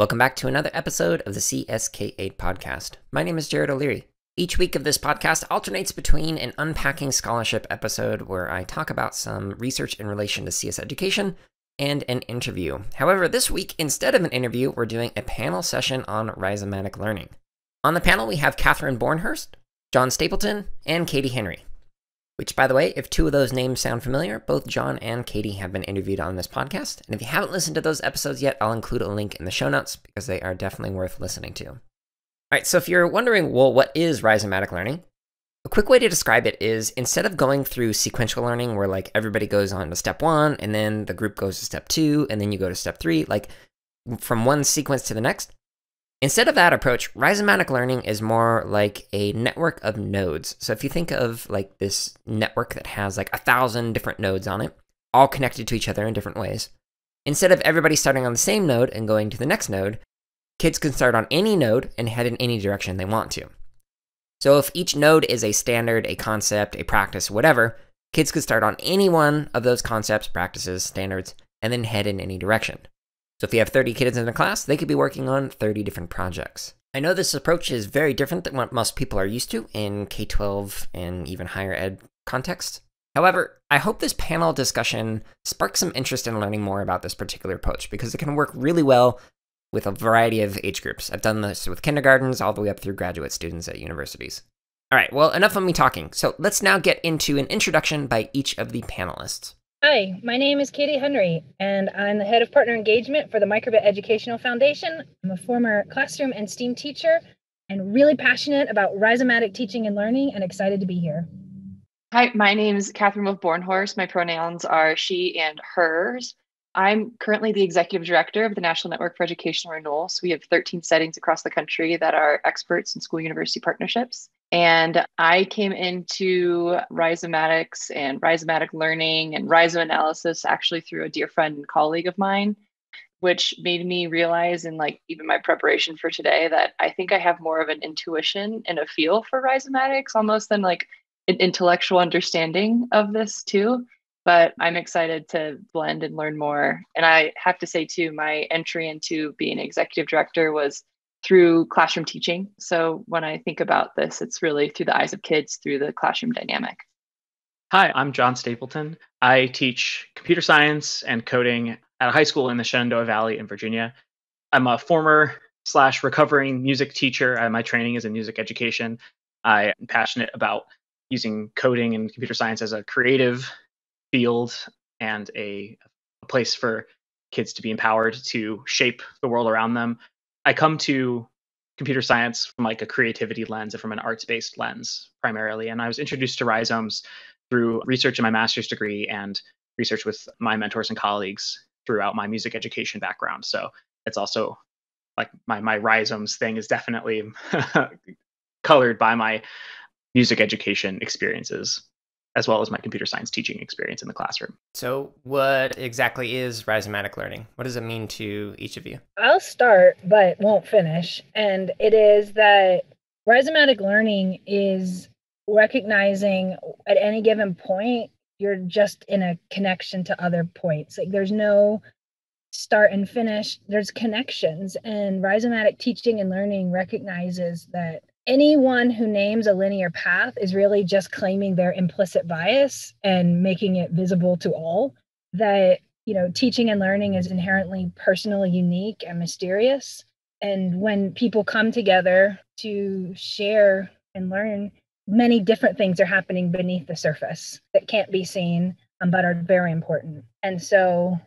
Welcome back to another episode of the CSK8 podcast. My name is Jared O'Leary. Each week of this podcast alternates between an Unpacking Scholarship episode where I talk about some research in relation to CS education and an interview. However, this week, instead of an interview, we're doing a panel session on rhizomatic learning. On the panel, we have Catherine Bornhorst, Jon Stapleton, and Katie Henry. Which, by the way, if two of those names sound familiar, both Jon and Katie have been interviewed on this podcast. And if you haven't listened to those episodes yet, I'll include a link in the show notes because they are definitely worth listening to. All right, so if you're wondering, well, what is rhizomatic learning? A quick way to describe it is instead of going through sequential learning where like everybody goes on to step 1 and then the group goes to step 2 and then you go to step 3, like from one sequence to the next, instead of that approach, rhizomatic learning is more like a network of nodes. So if you think of like this network that has like 1,000 different nodes on it, all connected to each other in different ways, instead of everybody starting on the same node and going to the next node, kids can start on any node and head in any direction they want to. So if each node is a standard, a concept, a practice, whatever, kids could start on any one of those concepts, practices, standards, and then head in any direction. So if you have 30 kids in a class, they could be working on 30 different projects. I know this approach is very different than what most people are used to in K-12 and even higher ed contexts. However, I hope this panel discussion sparks some interest in learning more about this particular approach because it can work really well with a variety of age groups. I've done this with kindergartens all the way up through graduate students at universities. All right, well, enough of me talking. So let's now get into an introduction by each of the panelists. Hi, my name is Katie Henry, and I'm the head of partner engagement for the Microbit Educational Foundation. I'm a former classroom and STEAM teacher and really passionate about rhizomatic teaching and learning and excited to be here. Hi, my name is Catherine Bornhorst. My pronouns are she and hers. I'm currently the executive director of the National Network for Educational Renewal. So we have 13 settings across the country that are experts in school-university partnerships. And I came into rhizomatics and rhizomatic learning and rhizoanalysis actually through a dear friend and colleague of mine, which made me realize in like even my preparation for today that I think I have more of an intuition and a feel for rhizomatics almost than like an intellectual understanding of this too. But I'm excited to blend and learn more. And I have to say too, my entry into being an executive director was through classroom teaching. So when I think about this, it's really through the eyes of kids, through the classroom dynamic. Hi, I'm Jon Stapleton. I teach computer science and coding at a high school in the Shenandoah Valley in Virginia. I'm a former/recovering music teacher. My training is in music education. I am passionate about using coding and computer science as a creative field and a place for kids to be empowered to shape the world around them. I come to computer science from like a creativity lens and from an arts-based lens primarily. And I was introduced to rhizomes through research in my master's degree and research with my mentors and colleagues throughout my music education background. So it's also like my rhizomes thing is definitely colored by my music education experiences, as well as my computer science teaching experience in the classroom. So what exactly is rhizomatic learning? What does it mean to each of you? I'll start, but won't finish. And it is that rhizomatic learning is recognizing at any given point, you're just in a connection to other points. Like there's no start and finish, there's connections. And rhizomatic teaching and learning recognizes that anyone who names a linear path is really just claiming their implicit bias and making it visible to all. That, teaching and learning is inherently personally unique and mysterious. And when people come together to share and learn, many different things are happening beneath the surface that can't be seen, but are very important. And so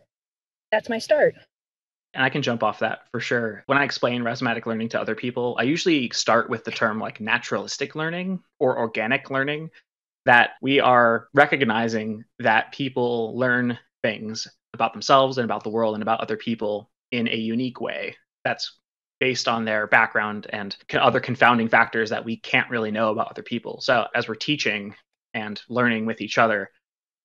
that's my start. And I can jump off that for sure. When I explain rhizomatic learning to other people, I usually start with the term like naturalistic learning or organic learning, that we are recognizing that people learn things about themselves and about the world and about other people in a unique way that's based on their background and other confounding factors that we can't really know about other people. So as we're teaching and learning with each other,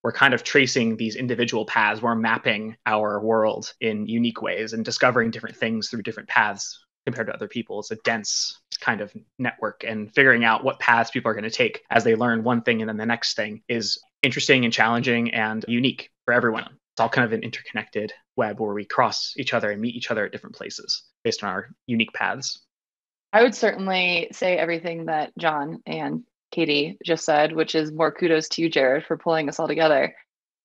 we're kind of tracing these individual paths. We're mapping our world in unique ways and discovering different things through different paths compared to other people. It's a dense kind of network, and figuring out what paths people are going to take as they learn one thing and then the next thing is interesting and challenging and unique for everyone It's all kind of an interconnected web where we cross each other and meet each other at different places based on our unique paths. I would certainly say everything that Jon and Katie just said, which is more kudos to you, Jared, for pulling us all together.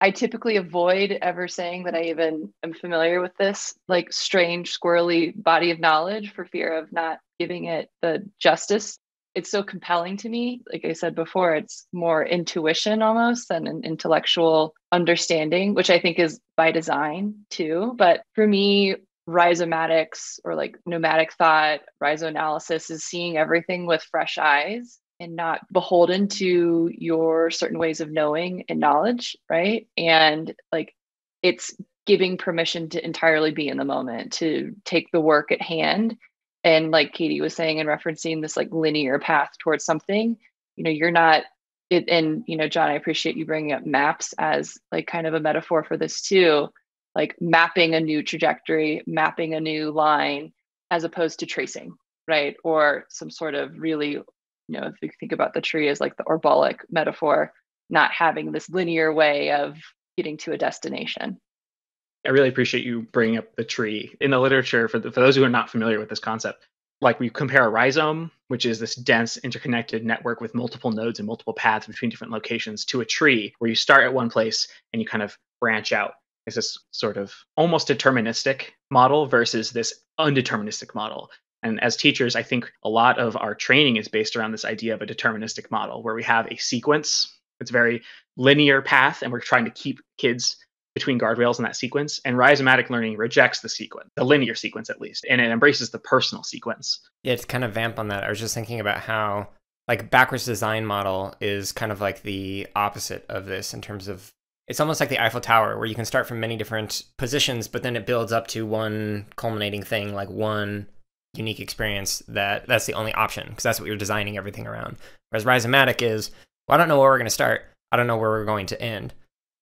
I typically avoid ever saying that I even am familiar with this like strange, squirrely body of knowledge for fear of not giving it the justice. It's so compelling to me. Like I said before, it's more intuition almost than an intellectual understanding, which I think is by design too. But for me, rhizomatics or like nomadic thought, rhizoanalysis is seeing everything with fresh eyes and not beholden to your certain ways of knowing and knowledge, right? And like it's giving permission to entirely be in the moment, to take the work at hand. And like Katie was saying and referencing this like linear path towards something, you're not it. And, Jon, I appreciate you bringing up maps as like kind of a metaphor for this too, like mapping a new trajectory, mapping a new line, as opposed to tracing, right? Or some sort of really, if you think about the tree as like the orbolic metaphor, not having this linear way of getting to a destination. I really appreciate you bringing up the tree. In the literature, for those who are not familiar with this concept, like we compare a rhizome, which is this dense interconnected network with multiple nodes and multiple paths between different locations, to a tree where you start at one place and you kind of branch out. It's this sort of almost deterministic model versus this undeterministic model. And as teachers, I think a lot of our training is based around this idea of a deterministic model where we have a sequence. It's a very linear path, and we're trying to keep kids between guardrails in that sequence. And rhizomatic learning rejects the sequence, the linear sequence at least, and it embraces the personal sequence. Yeah, to kind of vamp on that, I was just thinking about how like backwards design model is kind of like the opposite of this in terms of it's almost like the Eiffel Tower where you can start from many different positions, but then it builds up to one culminating thing, like one unique experience that's the only option because that's what you're designing everything around. Whereas rhizomatic is, well, I don't know where we're going to start. I don't know where we're going to end.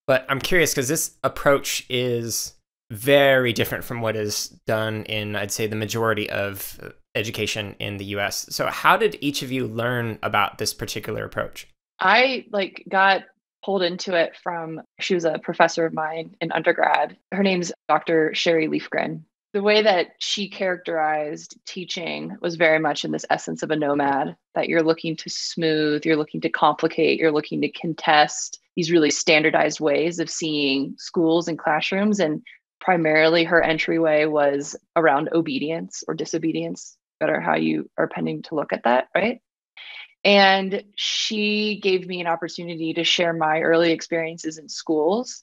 But I'm curious because this approach is very different from what is done in, I'd say, the majority of education in the US. So how did each of you learn about this particular approach? I got pulled into it she was a professor of mine in undergrad. Her name's Dr. Sherry Leafgren. The way that she characterized teaching was very much in this essence of a nomad, that you're looking to smooth, you're looking to complicate, you're looking to contest these really standardized ways of seeing schools and classrooms. And primarily her entryway was around obedience or disobedience, better how you are pending to look at that, right? And she gave me an opportunity to share my early experiences in schools,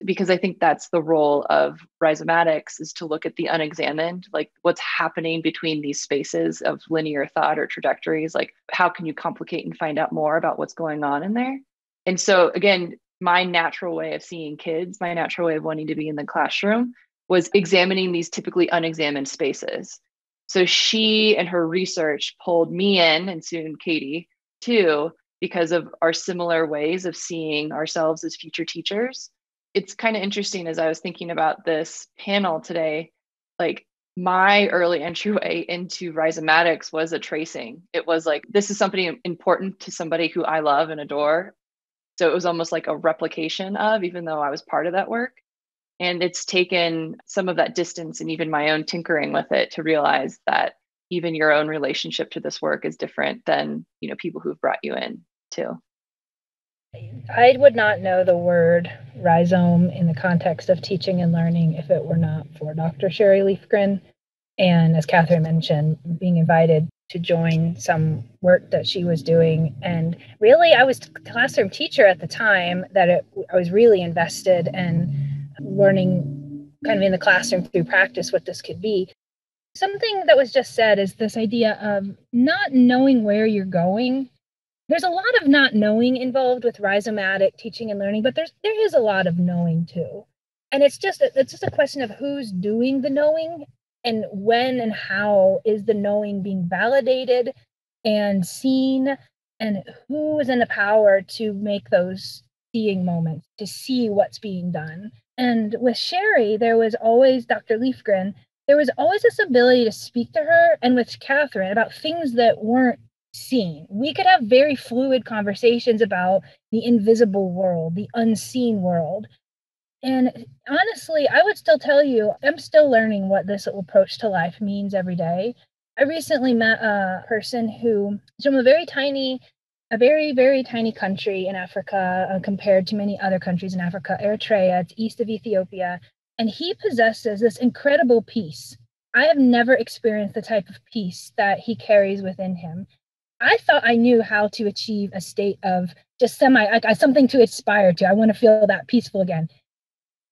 because I think that's the role of rhizomatics, is to look at the unexamined, like what's happening between these spaces of linear thought or trajectories. Like, how can you complicate and find out more about what's going on in there? And so again, my natural way of seeing kids, my natural way of wanting to be in the classroom was examining these typically unexamined spaces. So she and her research pulled me in, and soon Katie too, because of our similar ways of seeing ourselves as future teachers. It's kind of interesting as I was thinking about this panel today, like my early entryway into rhizomatics was a tracing. It was like, this is something important to somebody who I love and adore. So it was almost like a replication of, even though I was part of that work. And it's taken some of that distance and even my own tinkering with it to realize that even your own relationship to this work is different than, people who've brought you in too. I would not know the word rhizome in the context of teaching and learning if it were not for Dr. Sherry Leafgren. And as Catherine mentioned, being invited to join some work that she was doing. And really, I was a classroom teacher at the time I was really invested in learning kind of in the classroom through practice what this could be. Something that was just said is this idea of not knowing where you're going. There's a lot of not knowing involved with rhizomatic teaching and learning, but there is a lot of knowing too. And it's just a question of who's doing the knowing and when and how is the knowing being validated and seen, and who is in the power to make those seeing moments, to see what's being done. And with Sherry, there was always Dr. Leafgren, there was always this ability to speak to her, and with Catherine, about things that weren't seen. We could have very fluid conversations about the invisible world, the unseen world. And honestly, I would still tell you, I'm still learning what this approach to life means every day. I recently met a person who's from a very, very tiny country in Africa compared to many other countries in Africa, Eritrea. It's east of Ethiopia. And he possesses this incredible peace. I have never experienced the type of peace that he carries within him. I thought I knew how to achieve a state of just something to aspire to. I want to feel that peaceful again.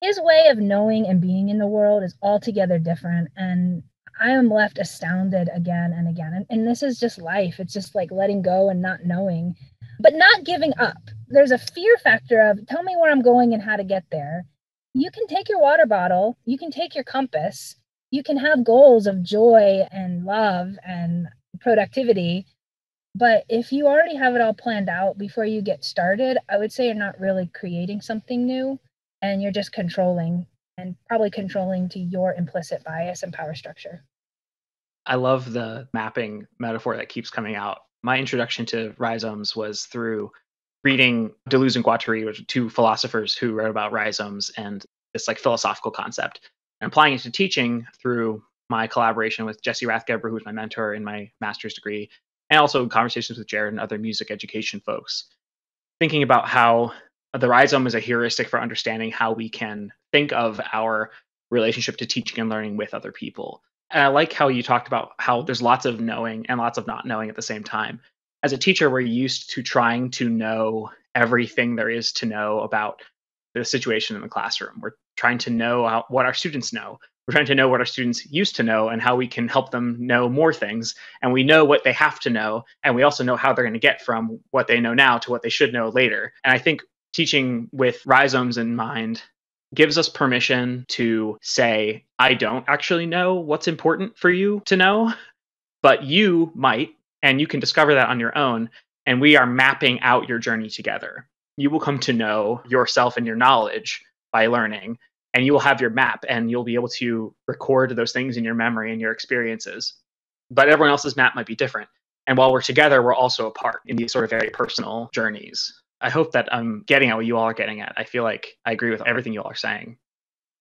His way of knowing and being in the world is altogether different. And I am left astounded again and again. And this is just life. It's just like letting go and not knowing, but not giving up. There's a fear factor of tell me where I'm going and how to get there. You can take your water bottle, you can take your compass, you can have goals of joy and love and productivity. But if you already have it all planned out before you get started, I would say you're not really creating something new and you're just controlling and probably controlling to your implicit bias and power structure. I love the mapping metaphor that keeps coming out. My introduction to rhizomes was through reading Deleuze and Guattari, which are two philosophers who wrote about rhizomes and this like philosophical concept, and applying it to teaching through my collaboration with Jesse Rathgeber, who's my mentor in my master's degree, and also conversations with Jared and other music education folks, thinking about how the rhizome is a heuristic for understanding how we can think of our relationship to teaching and learning with other people. And I like how you talked about how there's lots of knowing and lots of not knowing at the same time. As a teacher, we're used to trying to know everything there is to know about the situation in the classroom. We're trying to know what our students know. We're trying to know what our students used to know and how we can help them know more things. And we know what they have to know. And we also know how they're going to get from what they know now to what they should know later. And I think teaching with rhizomes in mind gives us permission to say, I don't actually know what's important for you to know, but you might, and you can discover that on your own. And we are mapping out your journey together. You will come to know yourself and your knowledge by learning, and you will have your map and you'll be able to record those things in your memory and your experiences. But everyone else's map might be different. And while we're together, we're also apart in these sort of very personal journeys. I hope that I'm getting at what you all are getting at. I feel like I agree with everything you all are saying.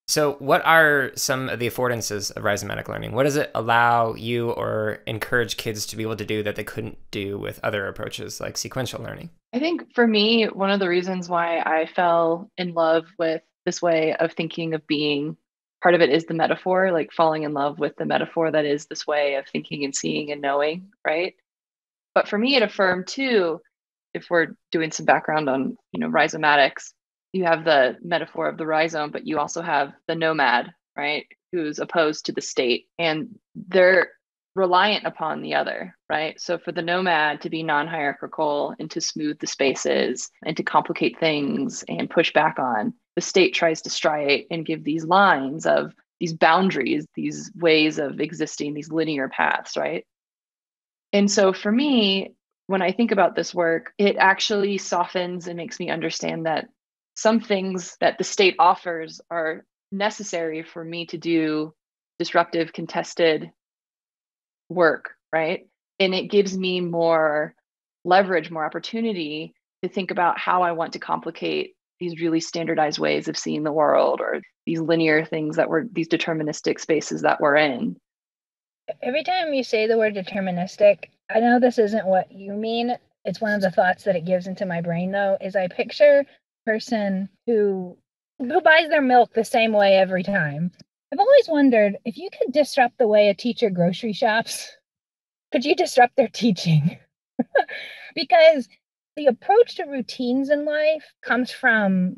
So what are some of the affordances of rhizomatic learning? What does it allow you or encourage kids to be able to do that they couldn't do with other approaches like sequential learning? I think for me, one of the reasons why I fell in love with this way of thinking of being, part of it is the metaphor, like falling in love with the metaphor that is this way of thinking and seeing and knowing, right? But for me, it affirmed too, if we're doing some background on, rhizomatics, you have the metaphor of the rhizome, but you also have the nomad, right? Who's opposed to the state, and they're reliant upon the other, right? So for the nomad to be non-hierarchical and to smooth the spaces and to complicate things and push back on, the state tries to striate and give these lines of these boundaries, these ways of existing, these linear paths, right? And so for me, when I think about this work, it actually softens and makes me understand that some things that the state offers are necessary for me to do disruptive, contested work, right? And it gives me more leverage, more opportunity to think about how I want to complicate these really standardized ways of seeing the world, or these linear things that we're, these deterministic spaces that we're in. Every time you say the word deterministic, I know this isn't what you mean. It's one of the thoughts that it gives into my brain, though, is I picture a person who buys their milk the same way every time. I've always wondered, if you could disrupt the way a teacher grocery shops, could you disrupt their teaching? Because the approach to routines in life comes from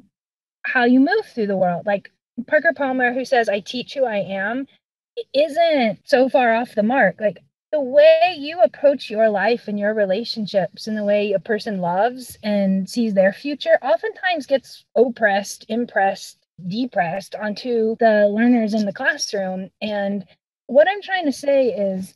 how you move through the world. Like Parker Palmer, who says, I teach who I am, isn't so far off the mark. Like the way you approach your life and your relationships and the way a person loves and sees their future oftentimes gets oppressed, impressed, depressed onto the learners in the classroom. And what I'm trying to say is,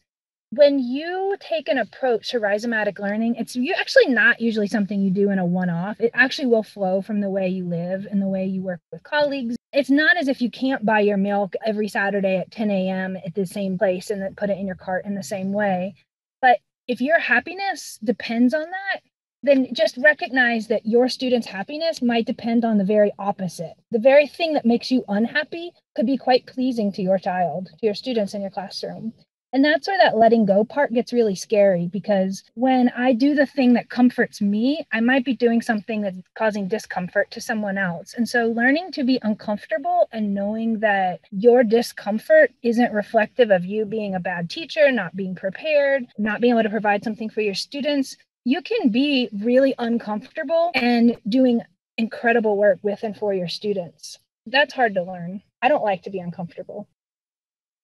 when you take an approach to rhizomatic learning, it's actually not usually something you do in a one-off. It actually will flow from the way you live and the way you work with colleagues. It's not as if you can't buy your milk every Saturday at 10 a.m. at the same place and then put it in your cart in the same way. But if your happiness depends on that, then just recognize that your students' happiness might depend on the very opposite. The very thing that makes you unhappy could be quite pleasing to your child, to your students in your classroom. And that's where that letting go part gets really scary, because when I do the thing that comforts me, I might be doing something that's causing discomfort to someone else. And so learning to be uncomfortable and knowing that your discomfort isn't reflective of you being a bad teacher, not being prepared, not being able to provide something for your students. You can be really uncomfortable and doing incredible work with and for your students. That's hard to learn. I don't like to be uncomfortable.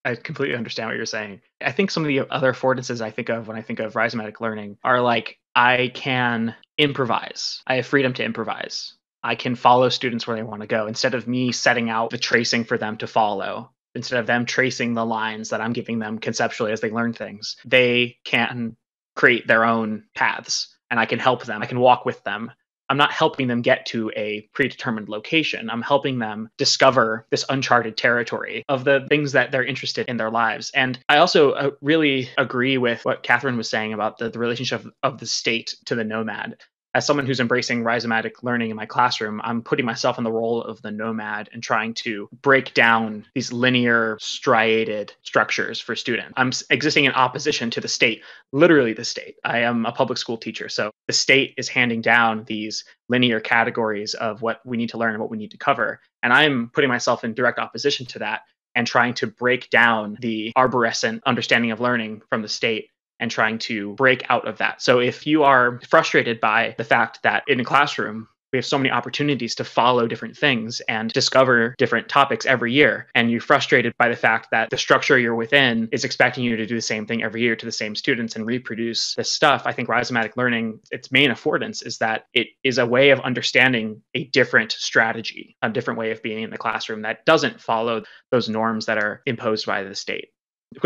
I completely understand what you're saying. I think some of the other affordances I think of when I think of rhizomatic learning are like, I can improvise. I have freedom to improvise. I can follow students where they want to go instead of me setting out the tracing for them to follow. Instead of them tracing the lines that I'm giving them conceptually as they learn things, they can create their own paths and I can help them. I can walk with them. I'm not helping them get to a predetermined location. I'm helping them discover this uncharted territory of the things that they're interested in their lives. And I also really agree with what Catherine was saying about the relationship of the state to the nomad. As someone who's embracing rhizomatic learning in my classroom, I'm putting myself in the role of the nomad and trying to break down these linear, striated structures for students. I'm existing in opposition to the state, literally the state. I am a public school teacher, so the state is handing down these linear categories of what we need to learn and what we need to cover. And I'm putting myself in direct opposition to that and trying to break down the arborescent understanding of learning from the state and trying to break out of that. So if you are frustrated by the fact that in a classroom, we have so many opportunities to follow different things and discover different topics every year, and you're frustrated by the fact that the structure you're within is expecting you to do the same thing every year to the same students and reproduce this stuff, I think rhizomatic learning, its main affordance is that it is a way of understanding a different strategy, a different way of being in the classroom that doesn't follow those norms that are imposed by the state,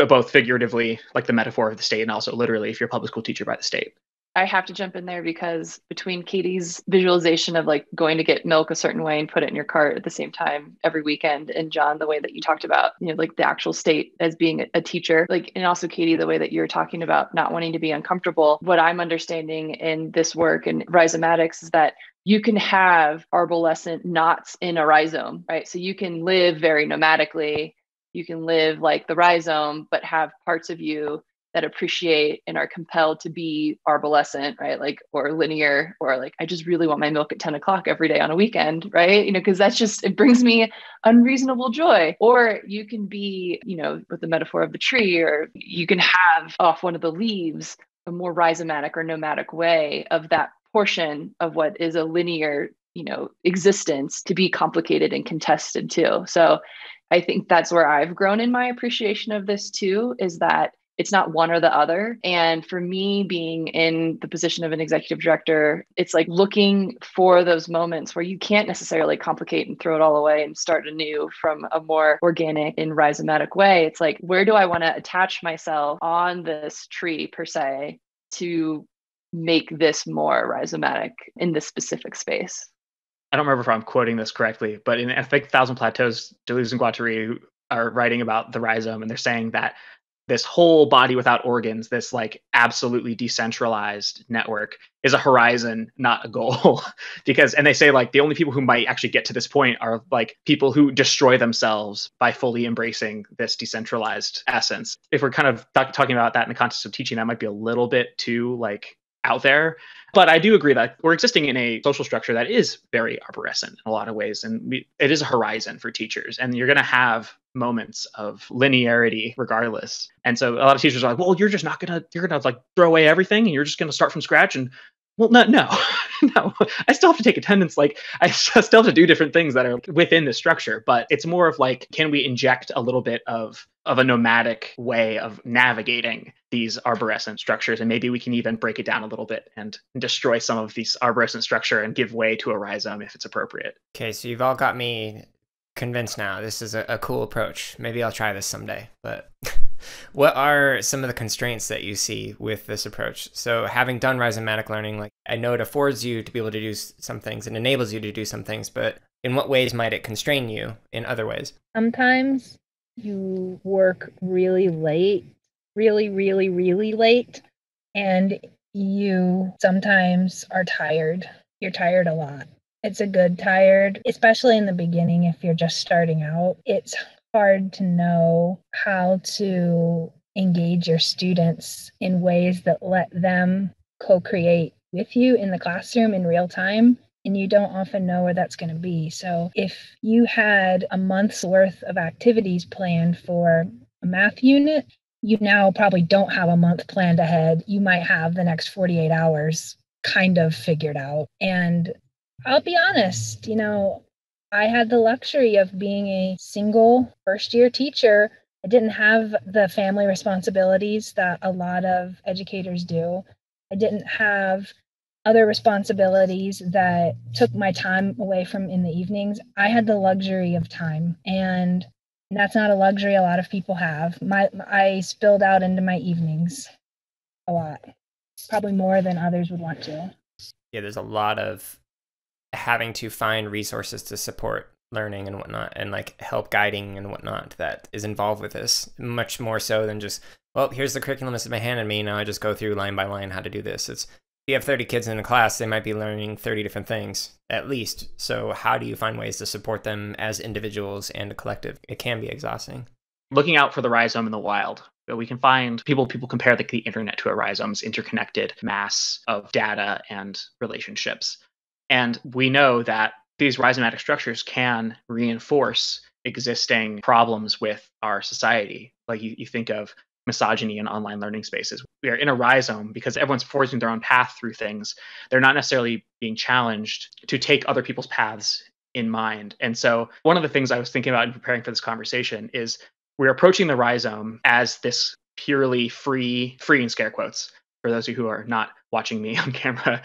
both figuratively, like the metaphor of the state, and also literally if you're a public school teacher by the state. I have to jump in there because between Katie's visualization of like going to get milk a certain way and put it in your cart at the same time every weekend, and Jon, the way that you talked about, like the actual state as being a teacher, like, and also Katie, the way that you're talking about not wanting to be uncomfortable. What I'm understanding in this work and rhizomatics is that you can have arborescent knots in a rhizome, right? So you can live very nomadically. You can live like the rhizome, but have parts of you that appreciate and are compelled to be arborescent, right? Like, or linear, or like, I just really want my milk at 10 o'clock every day on a weekend, right? Because that's just, it brings me unreasonable joy. Or you can be, with the metaphor of the tree, or you can have off one of the leaves a more rhizomatic or nomadic way of that portion of what is a linear, existence to be complicated and contested too. So I think that's where I've grown in my appreciation of this too, is that it's not one or the other. And for me, being in the position of an executive director, it's like looking for those moments where you can't necessarily complicate and throw it all away and start anew from a more organic and rhizomatic way. It's like, where do I want to attach myself on this tree per se to make this more rhizomatic in this specific space? I don't remember if I'm quoting this correctly, but in I think Thousand Plateaus, Deleuze and Guattari are writing about the rhizome, and they're saying that this whole body without organs, this like absolutely decentralized network, is a horizon, not a goal. And they say like the only people who might actually get to this point are like people who destroy themselves by fully embracing this decentralized essence. If we're kind of talking about that in the context of teaching, that might be a little bit too like out there. But I do agree that we're existing in a social structure that is very arborescent in a lot of ways. And it is a horizon for teachers. And you're going to have moments of linearity regardless. And so a lot of teachers are like, well, you're going to like throw away everything and you're just going to start from scratch. And well, no, no, I still have to take attendance. Like I still have to do different things that are within the structure, but it's more of like, can we inject a little bit of a nomadic way of navigating these arborescent structures? And maybe we can even break it down a little bit and destroy some of these arborescent structure and give way to a rhizome if it's appropriate. Okay, so you've all got me convinced now. This is a cool approach. Maybe I'll try this someday, but what are some of the constraints that you see with this approach? So having done rhizomatic learning, like I know it affords you to be able to do some things and enables you to do some things, but in what ways might it constrain you in other ways? Sometimes you work really late, really, really, really late, and you sometimes are tired. You're tired a lot. It's a good tired, especially in the beginning if you're just starting out. It's hard to know how to engage your students in ways that let them co-create with you in the classroom in real time. And you don't often know where that's going to be. So if you had a month's worth of activities planned for a math unit, you now probably don't have a month planned ahead. You might have the next 48 hours kind of figured out. And I'll be honest, I had the luxury of being a single first year teacher. I didn't have the family responsibilities that a lot of educators do. I didn't have other responsibilities that took my time away from in the evenings. I had the luxury of time, and that's not a luxury a lot of people have. I spilled out into my evenings a lot, probably more than others would want to. Yeah, there's a lot of having to find resources to support learning and whatnot, and like help guiding and whatnot that is involved with this, much more so than just, well, here's the curriculum that's been handed me, now I just go through line by line how to do this. It's, if you have 30 kids in a class, they might be learning 30 different things at least. So how do you find ways to support them as individuals and a collective? It can be exhausting. Looking out for the rhizome in the wild, we can find people compare the internet to a rhizome's interconnected mass of data and relationships. And we know that these rhizomatic structures can reinforce existing problems with our society. Like you think of misogyny in online learning spaces. We are in a rhizome because everyone's forging their own path through things. They're not necessarily being challenged to take other people's paths in mind. And so one of the things I was thinking about in preparing for this conversation is we're approaching the rhizome as this purely free in scare quotes, for those of you who are not watching me on camera.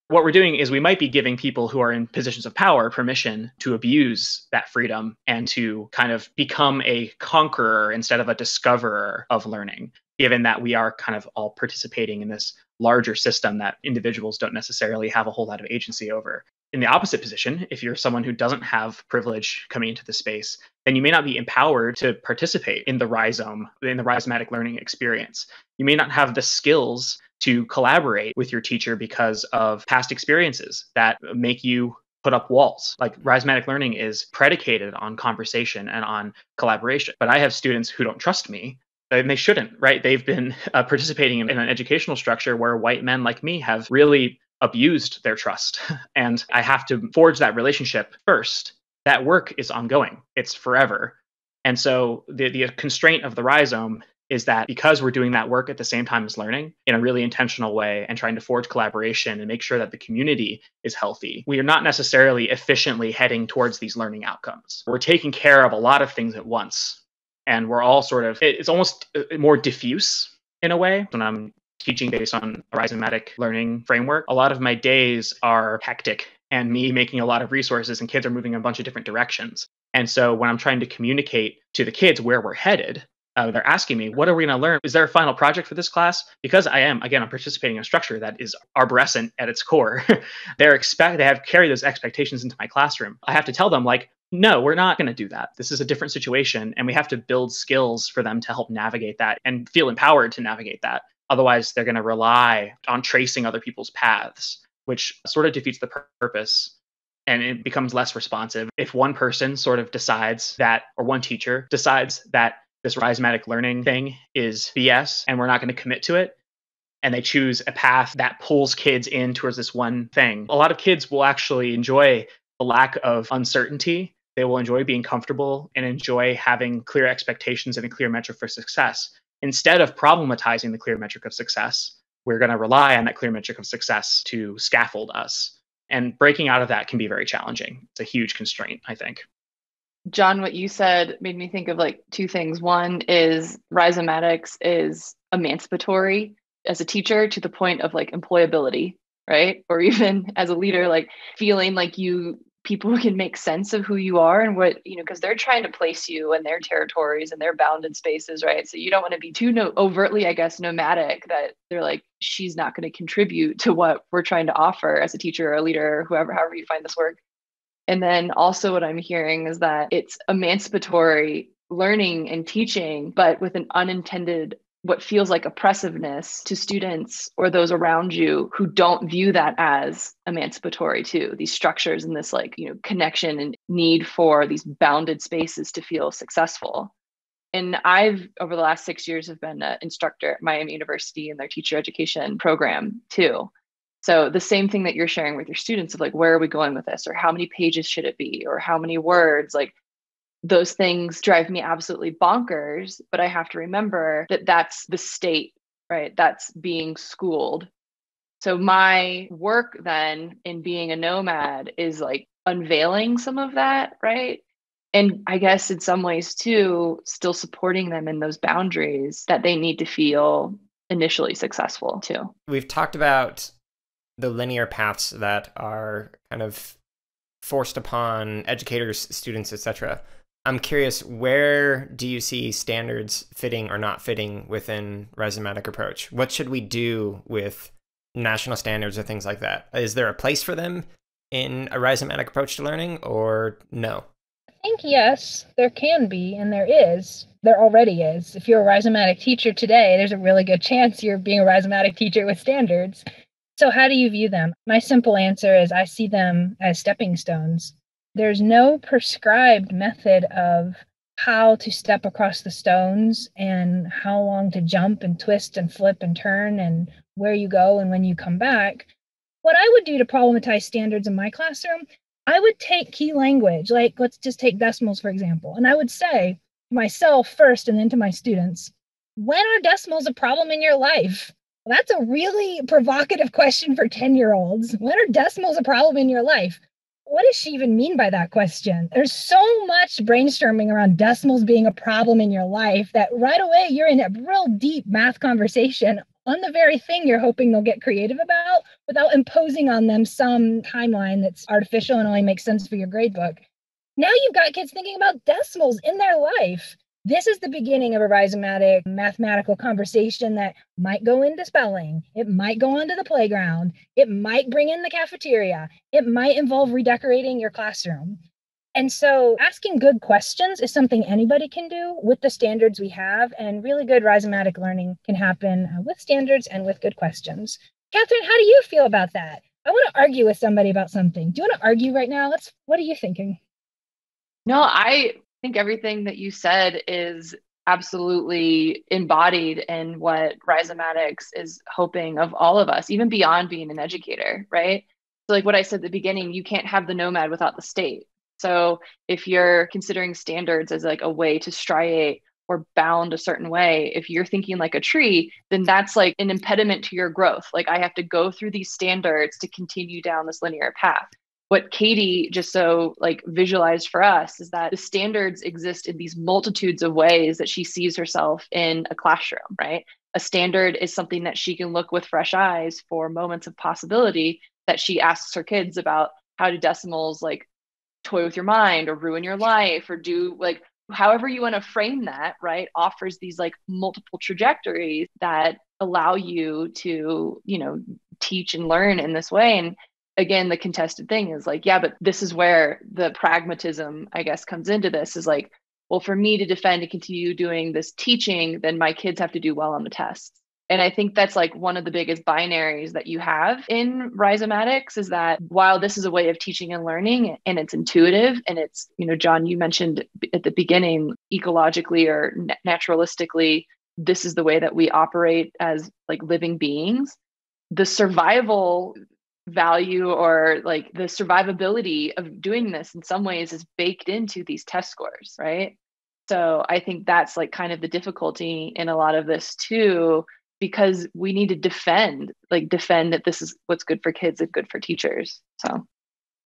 What we're doing is we might be giving people who are in positions of power permission to abuse that freedom and to kind of become a conqueror instead of a discoverer of learning, given that we are kind of all participating in this larger system that individuals don't necessarily have a whole lot of agency over. In the opposite position, if you're someone who doesn't have privilege coming into the space, then you may not be empowered to participate in the rhizome, in the rhizomatic learning experience. You may not have the skills to collaborate with your teacher because of past experiences that make you put up walls. Like rhizomatic learning is predicated on conversation and on collaboration. But I have students who don't trust me, and they shouldn't, right? They've been participating in an educational structure where white men like me have really abused their trust. And I have to forge that relationship first. That work is ongoing. It's forever. And so the constraint of the rhizome is that because we're doing that work at the same time as learning in a really intentional way and trying to forge collaboration and make sure that the community is healthy, we are not necessarily efficiently heading towards these learning outcomes. We're taking care of a lot of things at once. And we're all sort of, it's almost more diffuse in a way. When I'm teaching based on a rhizomatic learning framework, a lot of my days are hectic and me making a lot of resources, and kids are moving in a bunch of different directions. And so when I'm trying to communicate to the kids where we're headed, they're asking me, what are we going to learn? Is there a final project for this class? Because I'm participating in a structure that is arborescent at its core. They have carried those expectations into my classroom. I have to tell them, like, no, we're not going to do that. This is a different situation, and we have to build skills for them to help navigate that and feel empowered to navigate that. Otherwise, they're going to rely on tracing other people's paths, which sort of defeats the purpose. And it becomes less responsive. If one person sort of decides that, or one teacher decides that this rhizomatic learning thing is BS and we're not going to commit to it, and they choose a path that pulls kids in towards this one thing, a lot of kids will actually enjoy the lack of uncertainty. They will enjoy being comfortable and enjoy having clear expectations and a clear metric for success. Instead of problematizing the clear metric of success, we're going to rely on that clear metric of success to scaffold us. And breaking out of that can be very challenging. It's a huge constraint, I think. Jon, what you said made me think of like two things. One is rhizomatics is emancipatory as a teacher to the point of like employability, right? Or even as a leader, like feeling like people can make sense of who you are and what, because they're trying to place you in their territories and their bounded spaces, right? So you don't want to be too overtly, I guess, nomadic that they're like, she's not going to contribute to what we're trying to offer as a teacher or a leader, or however you find this work. And then also what I'm hearing is that it's emancipatory learning and teaching, but with an unintended what feels like oppressiveness to students or those around you who don't view that as emancipatory too. These structures and this connection and need for these bounded spaces to feel successful. And I've, over the last 6 years, have been an instructor at Miami University in their teacher education program too. So the same thing that you're sharing with your students of where are we going with this? Or how many pages should it be? Or how many words? Those things drive me absolutely bonkers, but I have to remember that that's the state, right? That's being schooled. So my work then in being a nomad is unveiling some of that, right? And I guess in some ways too, still supporting them in those boundaries that they need to feel initially successful too. We've talked about the linear paths that are kind of forced upon educators, students, etc. I'm curious, where do you see standards fitting or not fitting within Rhizomatic approach? What should we do with national standards or things like that? Is there a place for them in a Rhizomatic approach to learning, or no? I think yes, there can be, and there is. There already is. If you're a Rhizomatic teacher today, there's a really good chance you're being a Rhizomatic teacher with standards. So how do you view them? My simple answer is I see them as stepping stones. There's no prescribed method of how to step across the stones and how long to jump and twist and flip and turn and where you go and when you come back. What I would do to problematize standards in my classroom, I would take key language, let's just take decimals, for example. And I would say to myself first and then to my students, when are decimals a problem in your life? Well, that's a really provocative question for 10-year-olds. When are decimals a problem in your life? What does she even mean by that question? There's so much brainstorming around decimals being a problem in your life that right away you're in a real deep math conversation on the very thing you're hoping they'll get creative about without imposing on them some timeline that's artificial and only makes sense for your grade book. Now you've got kids thinking about decimals in their life. This is the beginning of a Rhizomatic mathematical conversation that might go into spelling. It might go onto the playground. It might bring in the cafeteria. It might involve redecorating your classroom. And so asking good questions is something anybody can do with the standards we have, and really good Rhizomatic learning can happen with standards and with good questions. Catherine, how do you feel about that? I want to argue with somebody about something. Do you want to argue right now? What are you thinking? No, I think everything that you said is absolutely embodied in what Rhizomatics is hoping of all of us, even beyond being an educator, right? So what I said at the beginning, you can't have the nomad without the state. So if you're considering standards as a way to striate or bound a certain way, if you're thinking like a tree, then that's an impediment to your growth. I have to go through these standards to continue down this linear path. What Katie just so visualized for us is that the standards exist in these multitudes of ways that she sees herself in a classroom, right? A standard is something that she can look with fresh eyes for moments of possibility that she asks her kids about how do decimals toy with your mind or ruin your life or do however you want to frame that, right? Offers these multiple trajectories that allow you to, teach and learn in this way. And again, the contested thing is yeah, but this is where the pragmatism, I guess, comes into this is well, for me to defend and continue doing this teaching, then my kids have to do well on the tests. And I think that's one of the biggest binaries that you have in Rhizomatics is that while this is a way of teaching and learning and it's intuitive and it's, Jon, you mentioned at the beginning, ecologically or naturalistically, this is the way that we operate as living beings. The survival value or the survivability of doing this in some ways is baked into these test scores, right? So I think that's kind of the difficulty in a lot of this too, because we need to defend that this is what's good for kids and good for teachers. So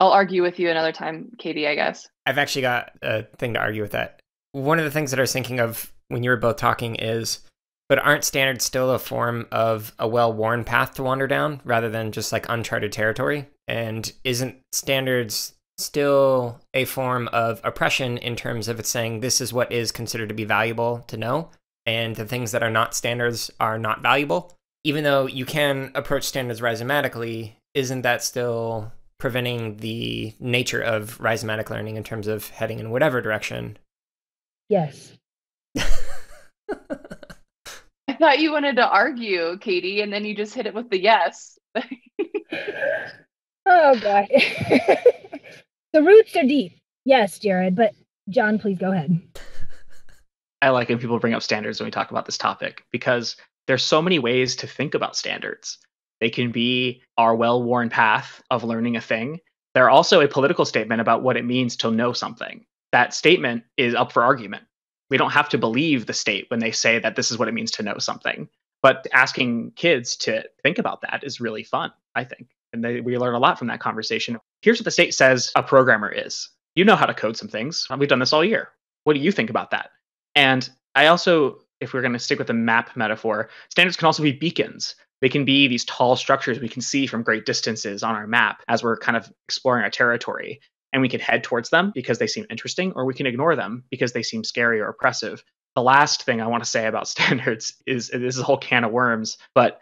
I'll argue with you another time, Katie, I guess. I've actually got a thing to argue with that. One of the things that I was thinking of when you were both talking is, but aren't standards still a form of a well-worn path to wander down rather than just uncharted territory? And isn't standards still a form of oppression in terms of it's saying this is what is considered to be valuable to know, and the things that are not standards are not valuable? Even though you can approach standards rhizomatically, isn't that still preventing the nature of rhizomatic learning in terms of heading in whatever direction? Yes. I thought you wanted to argue, Katie, and then you just hit it with the yes. Oh, God. The roots are deep. Yes, Jared, but Jon, please go ahead. I like when people bring up standards when we talk about this topic, because there's so many ways to think about standards. They can be our well-worn path of learning a thing. They're also a political statement about what it means to know something. That statement is up for argument. We don't have to believe the state when they say that this is what it means to know something. But asking kids to think about that is really fun, I think. And we learn a lot from that conversation. Here's what the state says a programmer is. You know how to code some things. We've done this all year. What do you think about that? And I also, if we're going to stick with the map metaphor, standards can also be beacons. They can be these tall structures we can see from great distances on our map as we're kind of exploring our territory. And we can head towards them because they seem interesting, or we can ignore them because they seem scary or oppressive. The last thing I want to say about standards is, this is a whole can of worms, but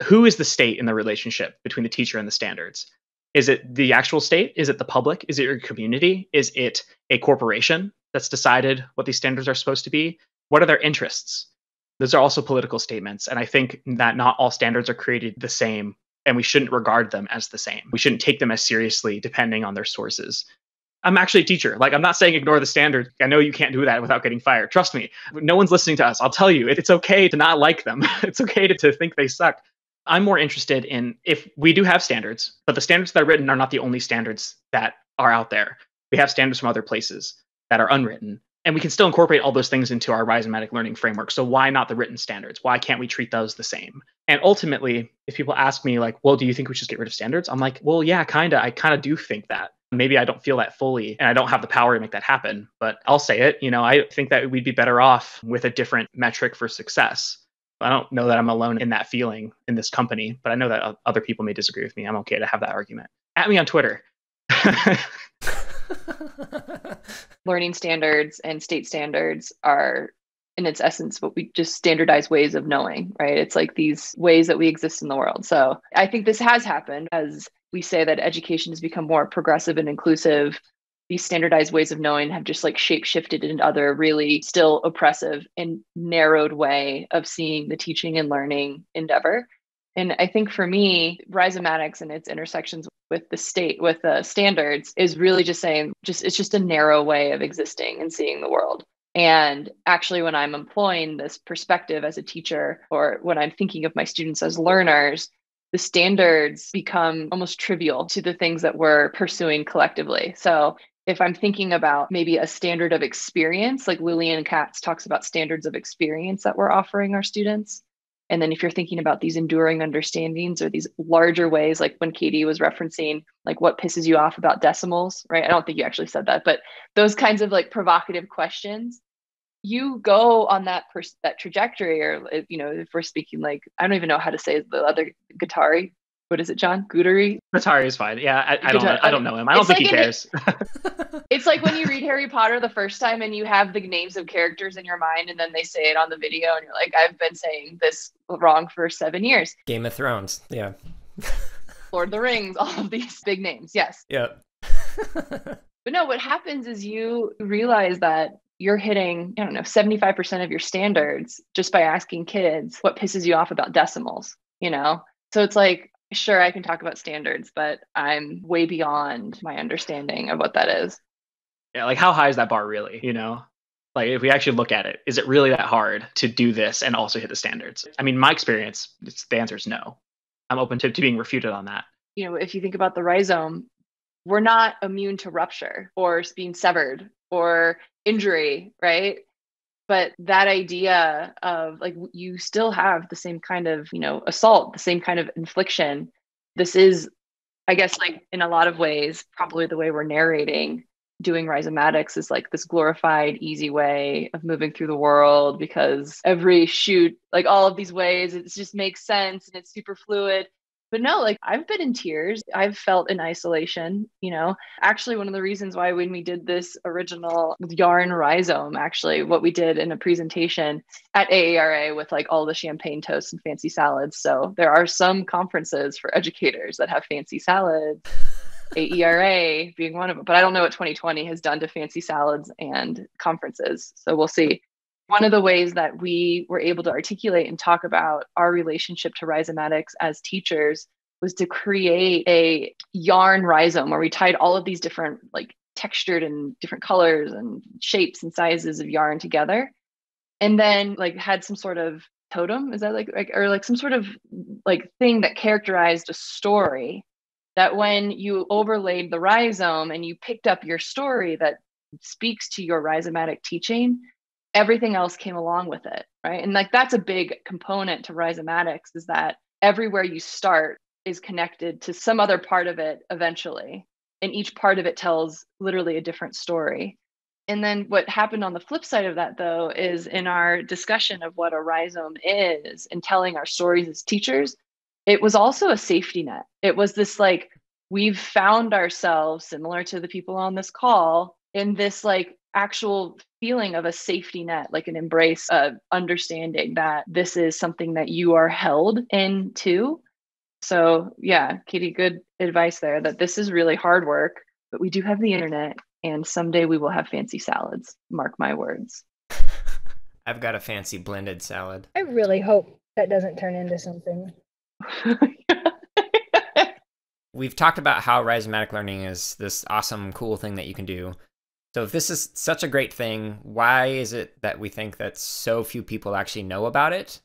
who is the state in the relationship between the teacher and the standards? Is it the actual state? Is it the public? Is it your community? Is it a corporation that's decided what these standards are supposed to be? What are their interests? Those are also political statements. And I think that not all standards are created the same, and we shouldn't regard them as the same. We shouldn't take them as seriously depending on their sources. I'm actually a teacher. Like, I'm not saying ignore the standard. I know you can't do that without getting fired. Trust me. No one's listening to us. I'll tell you, it's okay to not like them. It's okay to think they suck. I'm more interested in if we do have standards, but the standards that are written are not the only standards that are out there. We have standards from other places that are unwritten, and we can still incorporate all those things into our Rhizomatic learning framework. So why not the written standards? Why can't we treat those the same? And ultimately, if people ask me like, well, do you think we should get rid of standards? I'm like, well, yeah, kinda. I kind of do think that. Maybe I don't feel that fully, and I don't have the power to make that happen, but I'll say it. I think that we'd be better off with a different metric for success. I don't know that I'm alone in that feeling in this company, but I know that other people may disagree with me. I'm okay to have that argument. At me on Twitter. Learning standards and state standards are, in its essence, what we just standardize ways of knowing, right? It's like these ways that we exist in the world. So I think this has happened as we say that education has become more progressive and inclusive. These standardized ways of knowing have just like shape shifted into other really still oppressive and narrowed way of seeing the teaching and learning endeavor. And I think for me, Rhizomatics and its intersections with the state, with the standards, is really just saying, it's just a narrow way of existing and seeing the world. And actually, when I'm employing this perspective as a teacher, or when I'm thinking of my students as learners, the standards become almost trivial to the things that we're pursuing collectively. So if I'm thinking about maybe a standard of experience, like Lillian Katz talks about standards of experience that we're offering our students. And then if you're thinking about these enduring understandings or these larger ways, like when Katie was referencing, like what pisses you off about decimals, right? I don't think you actually said that, but those kinds of like provocative questions, you go on that trajectory, or, if we're speaking like, I don't even know how to say the other Guattari. What is it, Jon? Guattari? Guattari is fine. Yeah, I don't know him. I don't think he cares. It's like when you read Harry Potter the first time and you have the names of characters in your mind, and then they say it on the video and you're like, I've been saying this wrong for 7 years. Game of Thrones. Yeah. Lord of the Rings, all of these big names. Yes. Yeah. But no, what happens is you realize that you're hitting, 75% of your standards just by asking kids what pisses you off about decimals, So it's like, sure, I can talk about standards, but I'm way beyond my understanding of what that is. Yeah, like how high is that bar really? Like if we actually look at it, is it really that hard to do this and also hit the standards? I mean, my experience, the answer is no. I'm open to being refuted on that. If you think about the rhizome, we're not immune to rupture or being severed or injury, right? But that idea of like, you still have the same kind of, assault, the same kind of infliction. This is, I guess, like in a lot of ways, probably the way we're narrating doing Rhizomatics is like this glorified, easy way of moving through the world, because every shoot, like all of these ways, it just makes sense and it's super fluid. But no, like I've been in tears. I've felt in isolation, Actually, one of the reasons why when we did this original yarn rhizome, actually what we did in a presentation at AARA with like all the champagne toasts and fancy salads. So there are some conferences for educators that have fancy salads, AERA being one of them. But I don't know what 2020 has done to fancy salads and conferences. So we'll see. One of the ways that we were able to articulate and talk about our relationship to rhizomatics as teachers was to create a yarn rhizome where we tied all of these different like textured and different colors and shapes and sizes of yarn together. And then like had some sort of totem, is that like or like some sort of like thing that characterized a story that when you overlaid the rhizome and you picked up your story that speaks to your rhizomatic teaching, everything else came along with it, right? And like that's a big component to rhizomatics, is that everywhere you start is connected to some other part of it eventually. And each part of it tells literally a different story. And then what happened on the flip side of that, though, is in our discussion of what a rhizome is and telling our stories as teachers, it was also a safety net. It was this like, we've found ourselves, similar to the people on this call, in this like actual feeling of a safety net, like an embrace of understanding that this is something that you are held into. So yeah, Katie, good advice there, that this is really hard work, but we do have the internet and someday we will have fancy salads. Mark my words. I've got a fancy blended salad. I really hope that doesn't turn into something. We've talked about how rhizomatic learning is this awesome, cool thing that you can do. So if this is such a great thing, why is it that we think that so few people actually know about it,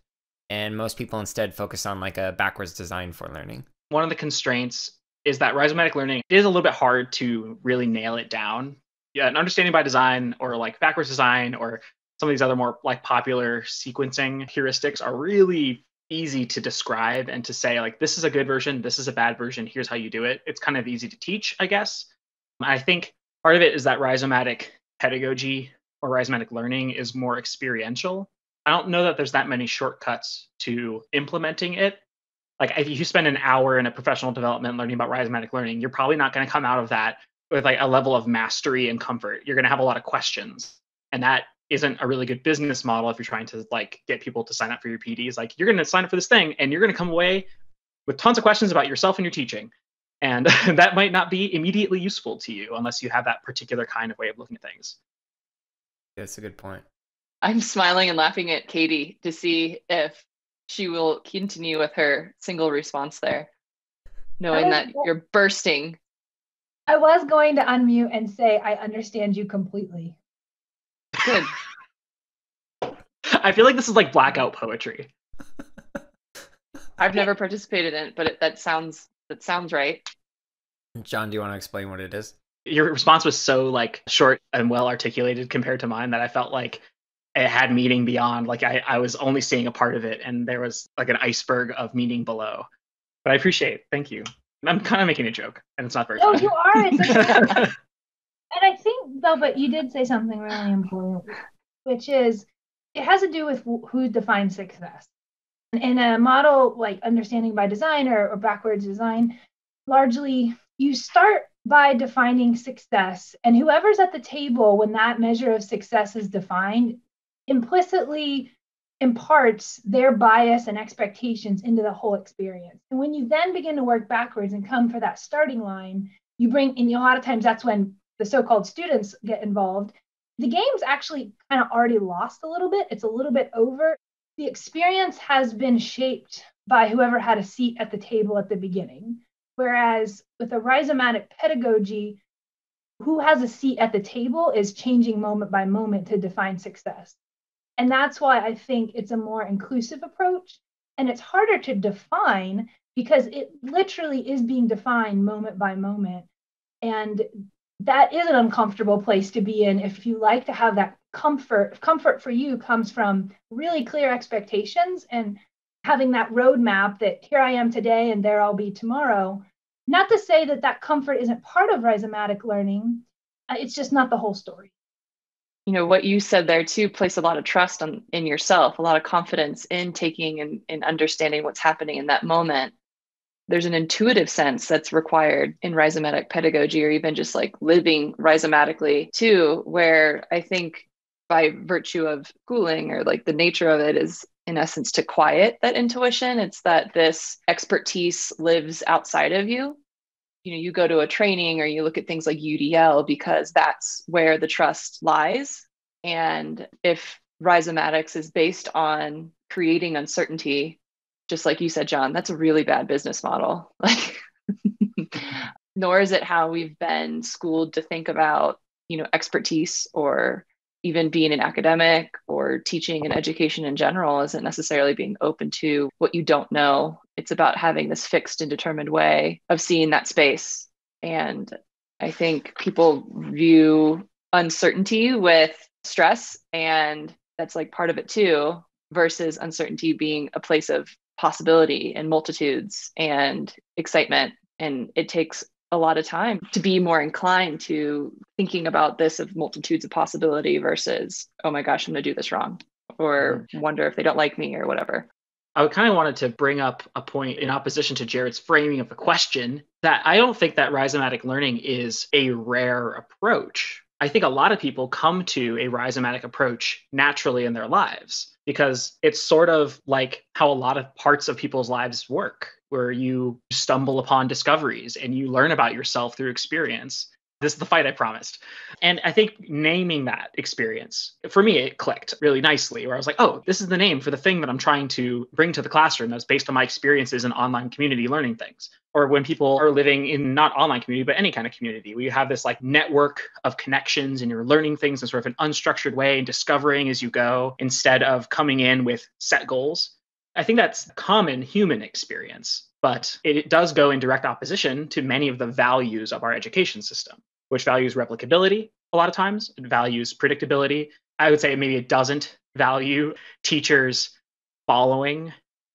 and most people instead focus on like a backwards design for learning? One of the constraints is that rhizomatic learning is a little bit hard to really nail it down. Yeah, an understanding by design or like backwards design or some of these other more like popular sequencing heuristics are really easy to describe and to say like, this is a good version, this is a bad version, here's how you do it. It's kind of easy to teach, I guess. I think part of it is that rhizomatic pedagogy or rhizomatic learning is more experiential. I don't know that there's that many shortcuts to implementing it. Like if you spend an hour in a professional development learning about rhizomatic learning, you're probably not going to come out of that with like a level of mastery and comfort. You're going to have a lot of questions. And that isn't a really good business model if you're trying to like get people to sign up for your PDs. Like you're going to sign up for this thing and you're going to come away with tons of questions about yourself and your teaching. And that might not be immediately useful to you unless you have that particular kind of way of looking at things. That's a good point. I'm smiling and laughing at Katie to see if she will continue with her single response there, knowing that you're bursting. I was going to unmute and say, I understand you completely. Good. I feel like this is like blackout poetry. I've never participated in it, but that sounds right. John, do you want to explain what it is? Your response was so like short and well articulated compared to mine that I felt like it had meaning beyond, like I was only seeing a part of it and there was like an iceberg of meaning below. But I appreciate it. Thank you. I'm kind of making a joke and it's not very funny. You are. And I think, though, but you did say something really important, which is it has to do with who defines success. In a model like understanding by design or backwards design, largely you start by defining success, and whoever's at the table when that measure of success is defined implicitly imparts their bias and expectations into the whole experience. And when you then begin to work backwards and come for that starting line, you bring, and a lot of times that's when the so-called students get involved. The game's actually kind of already lost a little bit. It's a little bit over. The experience has been shaped by whoever had a seat at the table at the beginning. Whereas with a rhizomatic pedagogy, who has a seat at the table is changing moment by moment to define success. And that's why I think it's a more inclusive approach. And it's harder to define because it literally is being defined moment by moment. And that is an uncomfortable place to be in if you like to have that comfort. Comfort for you comes from really clear expectations and having that roadmap that here I am today and there I'll be tomorrow. Not to say that that comfort isn't part of rhizomatic learning. It's just not the whole story. You know, what you said there too, place a lot of trust in yourself, a lot of confidence in taking and understanding what's happening in that moment. There's an intuitive sense that's required in rhizomatic pedagogy, or even just like living rhizomatically too, where I think by virtue of schooling or like the nature of it is in essence to quiet that intuition. It's that this expertise lives outside of you. You know, you go to a training or you look at things like UDL because that's where the trust lies. And if Rhizomatics is based on creating uncertainty, just like you said, Jon, that's a really bad business model. Like, nor is it how we've been schooled to think about, expertise, or even being an academic or teaching and education in general isn't necessarily being open to what you don't know. It's about having this fixed and determined way of seeing that space. And I think people view uncertainty with stress, and that's like part of it too, versus uncertainty being a place of possibility and multitudes and excitement. And it takes a lot of time to be more inclined to thinking about this of multitudes of possibility versus, oh my gosh, I'm going to do this wrong, or wonder if they don't like me or whatever. I kind of wanted to bring up a point in opposition to Jared's framing of the question, that I don't think that rhizomatic learning is a rare approach. I think a lot of people come to a rhizomatic approach naturally in their lives, because it's sort of like how a lot of parts of people's lives work, where you stumble upon discoveries and you learn about yourself through experience. This is the fight I promised. And I think naming that experience, for me, it clicked really nicely, where I was like, oh, this is the name for the thing that I'm trying to bring to the classroom that's based on my experiences in online community learning things. Or when people are living in not online community, but any kind of community, where you have this like network of connections and you're learning things in sort of an unstructured way and discovering as you go, instead of coming in with set goals. I think that's common human experience, but it does go in direct opposition to many of the values of our education system, which values replicability a lot of times. It values predictability. I would say maybe it doesn't value teachers following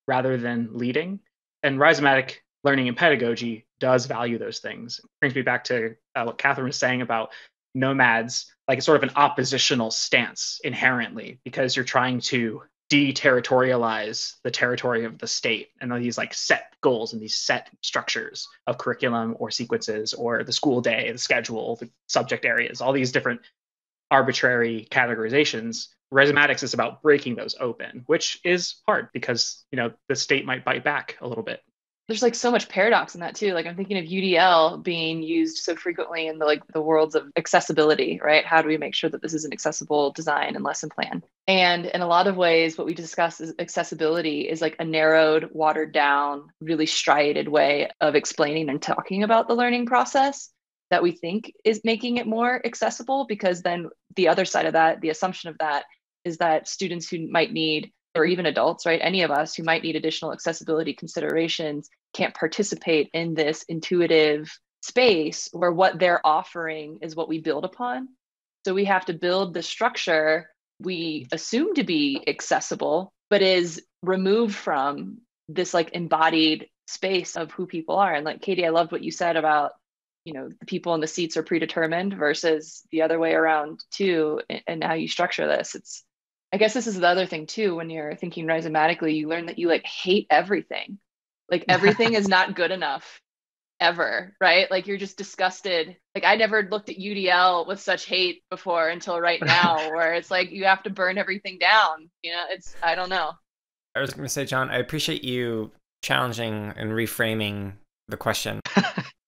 rather than leading. And rhizomatic learning and pedagogy does value those things. It brings me back to what Catherine was saying about nomads, like it's sort of an oppositional stance inherently, because you're trying to deterritorialize the territory of the state, and these like set goals and these set structures of curriculum or sequences or the school day, the schedule, the subject areas, all these different arbitrary categorizations. Rhizomatics is about breaking those open, which is hard because, the state might bite back a little bit. There's like so much paradox in that too. Like I'm thinking of UDL being used so frequently in the worlds of accessibility, right? How do we make sure that this is an accessible design and lesson plan? And in a lot of ways, what we discuss is accessibility is like a narrowed, watered down, really striated way of explaining and talking about the learning process that we think is making it more accessible, because then the other side of that, the assumption of that, is that students who might need, or even adults, right? Any of us who might need additional accessibility considerations can't participate in this intuitive space where what they're offering is what we build upon. So we have to build the structure we assume to be accessible, but is removed from this like embodied space of who people are. And like, Katie, I loved what you said about, the people in the seats are predetermined versus the other way around too, and how you structure this. I guess this is the other thing too, when you're thinking rhizomatically, you learn that you like hate everything. Like everything is not good enough ever, right? Like you're just disgusted. Like I never looked at UDL with such hate before until right now, where it's like you have to burn everything down. I don't know. I was going to say, Jon, I appreciate you challenging and reframing the question.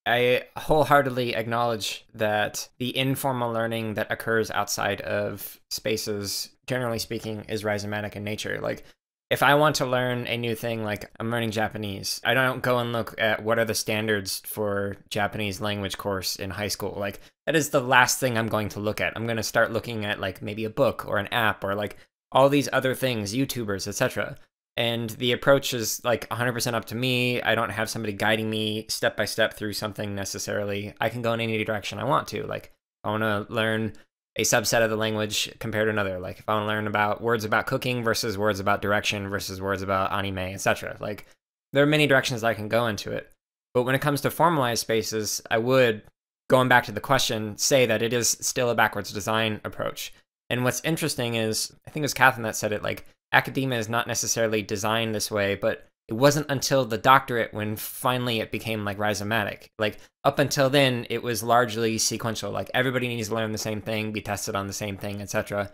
I wholeheartedly acknowledge that the informal learning that occurs outside of spaces, generally speaking, is rhizomatic in nature. Like, if I want to learn a new thing, like I'm learning Japanese, I don't go and look at what are the standards for Japanese language course in high school. Like, that is the last thing I'm going to look at. I'm going to start looking at like maybe a book or an app or like all these other things, YouTubers, etc. And the approach is like 100% up to me. I don't have somebody guiding me step by step through something necessarily. I can go in any direction I want to. Like, I want to learn a subset of the language compared to another. Like, if I want to learn about words about cooking versus words about direction versus words about anime, etc. Like, there are many directions I can go into it. But when it comes to formalized spaces, I would, going back to the question, say that it is still a backwards design approach. And what's interesting is, I think it was Catherine that said it, like, academia is not necessarily designed this way, but it wasn't until the doctorate when finally it became like rhizomatic. Like up until then, it was largely sequential. Like everybody needs to learn the same thing, be tested on the same thing, etc.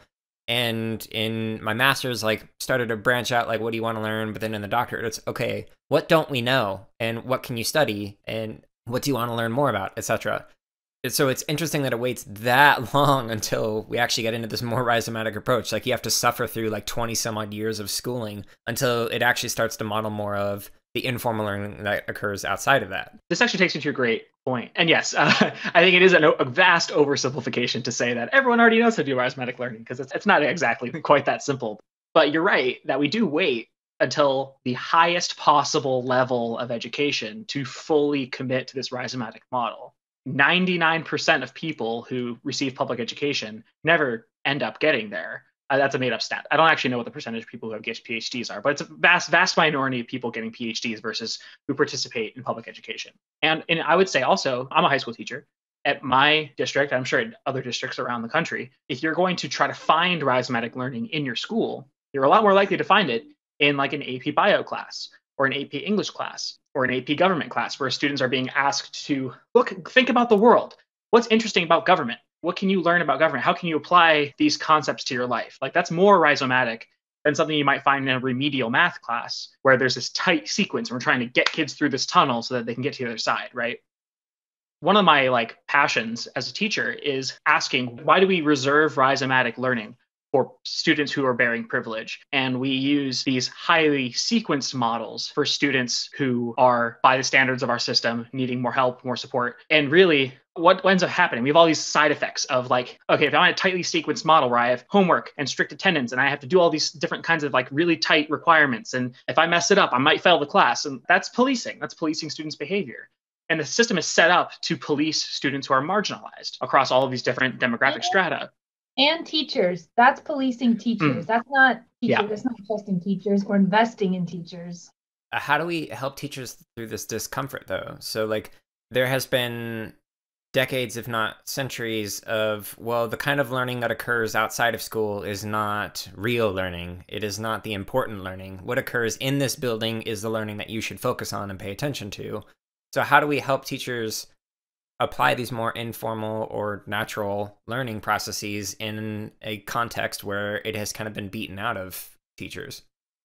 And in my master's, like started to branch out, like, what do you want to learn? But then in the doctorate, it's okay, what don't we know? And what can you study? And what do you want to learn more about, etc. So it's interesting that it waits that long until we actually get into this more rhizomatic approach. Like you have to suffer through like 20 some odd years of schooling until it actually starts to model more of the informal learning that occurs outside of that. This actually takes me to a great point. And yes, I think it is a vast oversimplification to say that everyone already knows how to do rhizomatic learning, because it's not exactly quite that simple. But you're right that we do wait until the highest possible level of education to fully commit to this rhizomatic model. 99% of people who receive public education never end up getting there. That's a made-up stat. I don't actually know what the percentage of people who have PhDs are, but it's a vast minority of people getting PhDs versus who participate in public education. And I would say also, I'm a high school teacher. At my district, I'm sure in other districts around the country, if you're going to try to find rhizomatic learning in your school, you're a lot more likely to find it in like an AP bio class or an AP English class or an AP government class, where students are being asked to think about the world. What's interesting about government? What can you learn about government? How can you apply these concepts to your life? Like that's more rhizomatic than something you might find in a remedial math class where there's this tight sequence and we're trying to get kids through this tunnel so that they can get to the other side, right? One of my passions as a teacher is asking, why do we reserve rhizomatic learning for students who are bearing privilege? And we use these highly sequenced models for students who are, by the standards of our system, needing more help, more support. And really, what ends up happening, we have all these side effects of okay, if I'm in a tightly sequenced model where I have homework and strict attendance and I have to do all these different kinds of really tight requirements, and if I mess it up, I might fail the class. And that's policing students' behavior. And the system is set up to police students who are marginalized across all of these different demographic strata. And teachers. That's policing teachers. That's not teachers. Yeah. That's not trusting teachers or investing in teachers. How do we help teachers through this discomfort, though? So, there has been decades, if not centuries, of, well, the kind of learning that occurs outside of school is not real learning. It is not the important learning. What occurs in this building is the learning that you should focus on and pay attention to. So how do we help teachers apply these more informal or natural learning processes in a context where it has kind of been beaten out of teachers?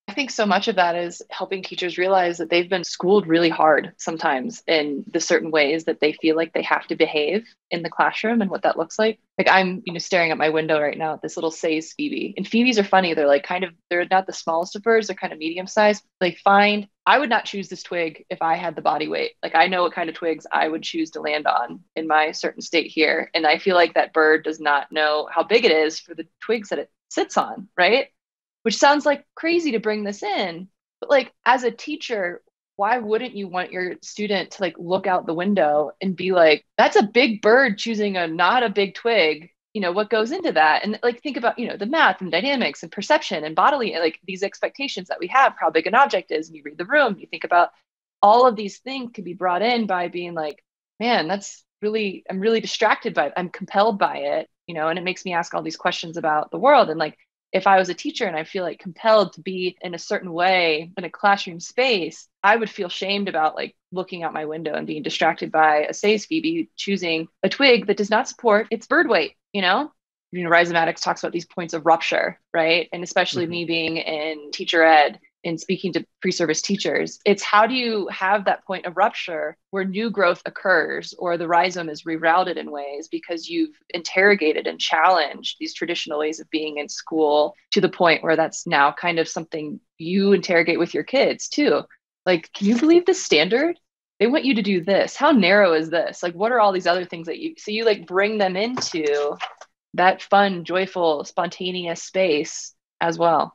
I think so much of that is helping teachers realize that they've been schooled really hard sometimes in the certain ways that they feel like they have to behave in the classroom and what that looks like. I'm, staring at my window right now at this little Say's Phoebe. And Phoebes are funny. They're they're not the smallest of birds. They're kind of medium sized. I would not choose this twig if I had the body weight. I know what kind of twigs I would choose to land on in my certain state here. And I feel like that bird does not know how big it is for the twigs that it sits on, right? Which sounds crazy to bring this in, but as a teacher, why wouldn't you want your student to look out the window and be that's a big bird choosing not a big twig? What goes into that? And think about, the math and dynamics and perception and bodily, these expectations that we have for how big an object is. And you read the room, you think about all of these things could be brought in by being man, I'm really distracted by it. I'm compelled by it, and it makes me ask all these questions about the world. And if I was a teacher and I feel compelled to be in a certain way in a classroom space, I would feel shamed about looking out my window and being distracted by a Say's Phoebe choosing a twig that does not support its bird weight, Rhizomatics talks about these points of rupture, right? And especially me being in teacher ed and speaking to pre-service teachers, it's how do you have that point of rupture where new growth occurs or the rhizome is rerouted in ways because you've interrogated and challenged these traditional ways of being in school to the point where that's now kind of something you interrogate with your kids too. Can you believe this standard? They want you to do this. How narrow is this? What are all these other things that you bring them into that fun, joyful, spontaneous space as well.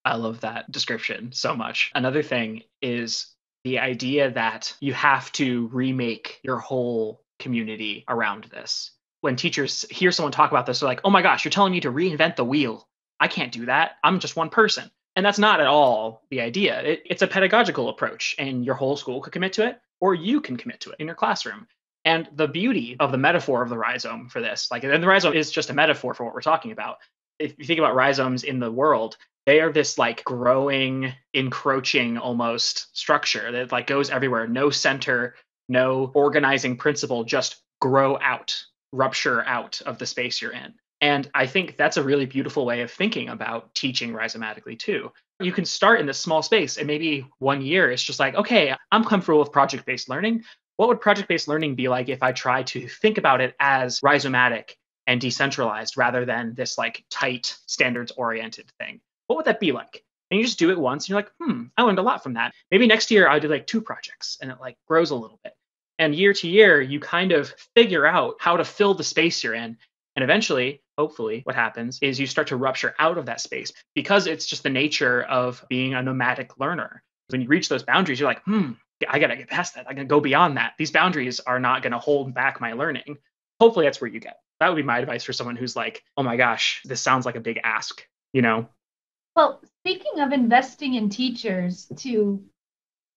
I love that description so much. Another thing is the idea that you have to remake your whole community around this. When teachers hear someone talk about this, they're like, oh my gosh, you're telling me to reinvent the wheel. I can't do that. I'm just one person. And that's not at all the idea. It's a pedagogical approach, and your whole school could commit to it, or you can commit to it in your classroom. And the beauty of the metaphor of the rhizome for this, and the rhizome is just a metaphor for what we're talking about. If you think about rhizomes in the world, they are this growing, encroaching almost structure that goes everywhere. No center, no organizing principle, just grow out, rupture out of the space you're in. And I think that's a really beautiful way of thinking about teaching rhizomatically too. You can start in this small space, and maybe 1 year it's just okay, I'm comfortable with project-based learning. what would project-based learning be like if I try to think about it as rhizomatic and decentralized rather than this like tight standards-oriented thing? What would that be like? And you just do it once and you're like, I learned a lot from that. Maybe next year I'll do like 2 projects and it like grows a little bit. And year to year, you kind of figure out how to fill the space you're in. And eventually, hopefully, what happens is you start to rupture out of that space because it's just the nature of being a nomadic learner. When you reach those boundaries, you're like, I got to get past that. I can go beyond that. These boundaries are not going to hold back my learning. Hopefully, that's where you get. That would be my advice for someone who's like, oh my gosh, this sounds like a big ask, you know? Well, speaking of investing in teachers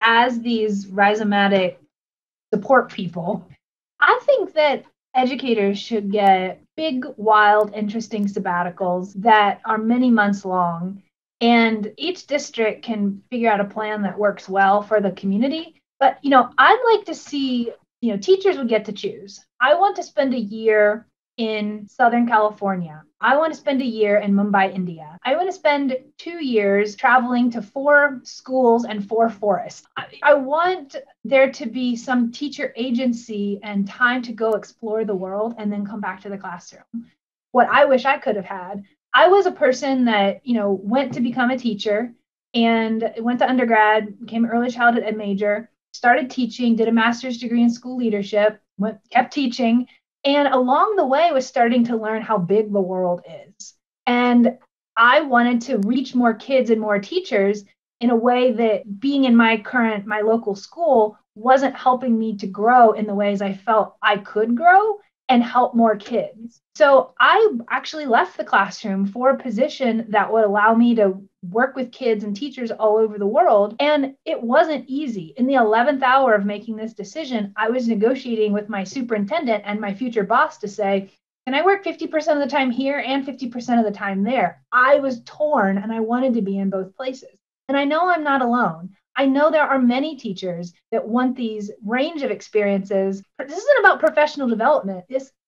as these rhizomatic support people, I think that educators should get big, wild, interesting sabbaticals that are many months long. And each district can figure out a plan that works well for the community. But, I'd like to see, teachers would get to choose. I want to spend a year in Southern California. I want to spend a year in Mumbai, India. I want to spend 2 years traveling to 4 schools and 4 forests. I want there to be some teacher agency and time to go explore the world and then come back to the classroom. What I wish I could have had. I was a person that, went to become a teacher and went to undergrad, became an early childhood ed major, started teaching, did a master's degree in school leadership, kept teaching. And along the way was starting to learn how big the world is. And I wanted to reach more kids and more teachers in a way that being in my local school wasn't helping me to grow in the ways I felt I could grow and help more kids. So I actually left the classroom for a position that would allow me to work with kids and teachers all over the world. And it wasn't easy. In the 11th hour of making this decision, I was negotiating with my superintendent and my future boss to say, can I work 50% of the time here and 50% of the time there? I was torn and I wanted to be in both places. And I know I'm not alone. I know there are many teachers that want these range of experiences. This isn't about professional development.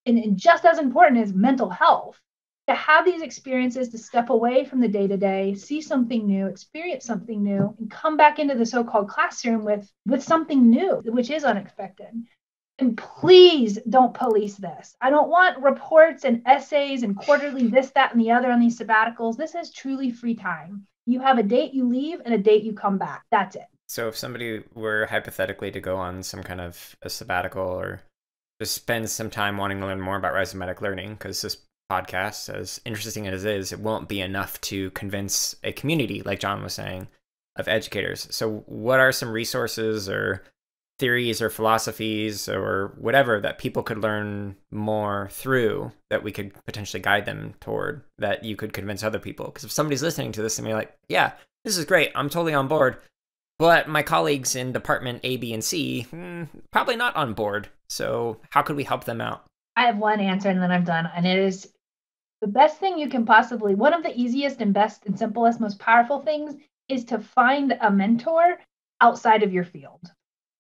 And just as important is mental health. To have these experiences, to step away from the day-to-day, see something new, experience something new, and come back into the so-called classroom with something new, which is unexpected. And please don't police this. I don't want reports and essays and quarterly this, that, and the other on these sabbaticals. This is truly free time. You have a date you leave and a date you come back. That's it. So if somebody were hypothetically to go on some kind of a sabbatical or just spend some time wanting to learn more about rhizomatic learning, because this podcast, as interesting as it is, it won't be enough to convince a community, like Jon was saying, of educators. So what are some resources or theories or philosophies or whatever that people could learn more through that we could potentially guide them toward, that you could convince other people? Because if somebody's listening to this and be like, yeah, this is great, I'm totally on board, but my colleagues in department A, B, and C, probably not on board. So how could we help them out? I have one answer and then I'm done. And it is the best thing you can possibly, one of the easiest and best and simplest, most powerful things is to find a mentor outside of your field.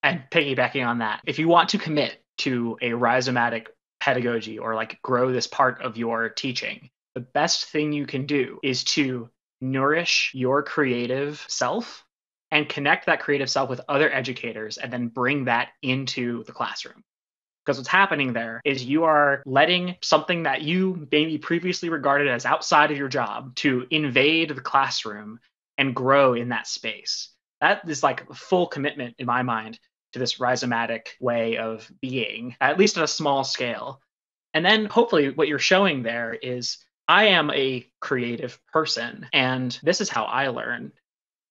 And piggybacking on that, if you want to commit to a rhizomatic pedagogy or like grow this part of your teaching, the best thing you can do is to nourish your creative self and connect that creative self with other educators and then bring that into the classroom. Because what's happening there is you are letting something that you maybe previously regarded as outside of your job to invade the classroom and grow in that space. That is like a full commitment in my mind to this rhizomatic way of being, at least at a small scale. And then hopefully what you're showing there is, I am a creative person and this is how I learn.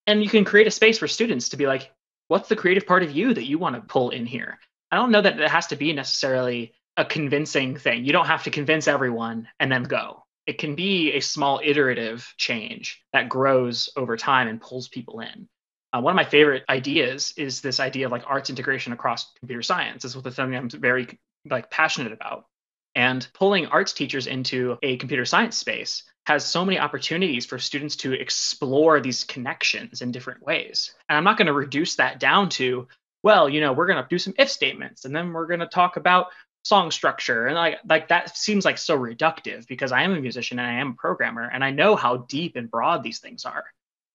And you can create a space for students to be like, what's the creative part of you that you want to pull in here? I don't know that it has to be necessarily a convincing thing. You don't have to convince everyone and then go. It can be a small iterative change that grows over time and pulls people in. One of my favorite ideas is this idea of like arts integration across computer science. This is something I'm very passionate about. And pulling arts teachers into a computer science space has so many opportunities for students to explore these connections in different ways. And I'm not going to reduce that down to, well, we're going to do some if statements and then we're going to talk about song structure. And like that seems like so reductive, because I am a musician and I am a programmer and I know how deep and broad these things are.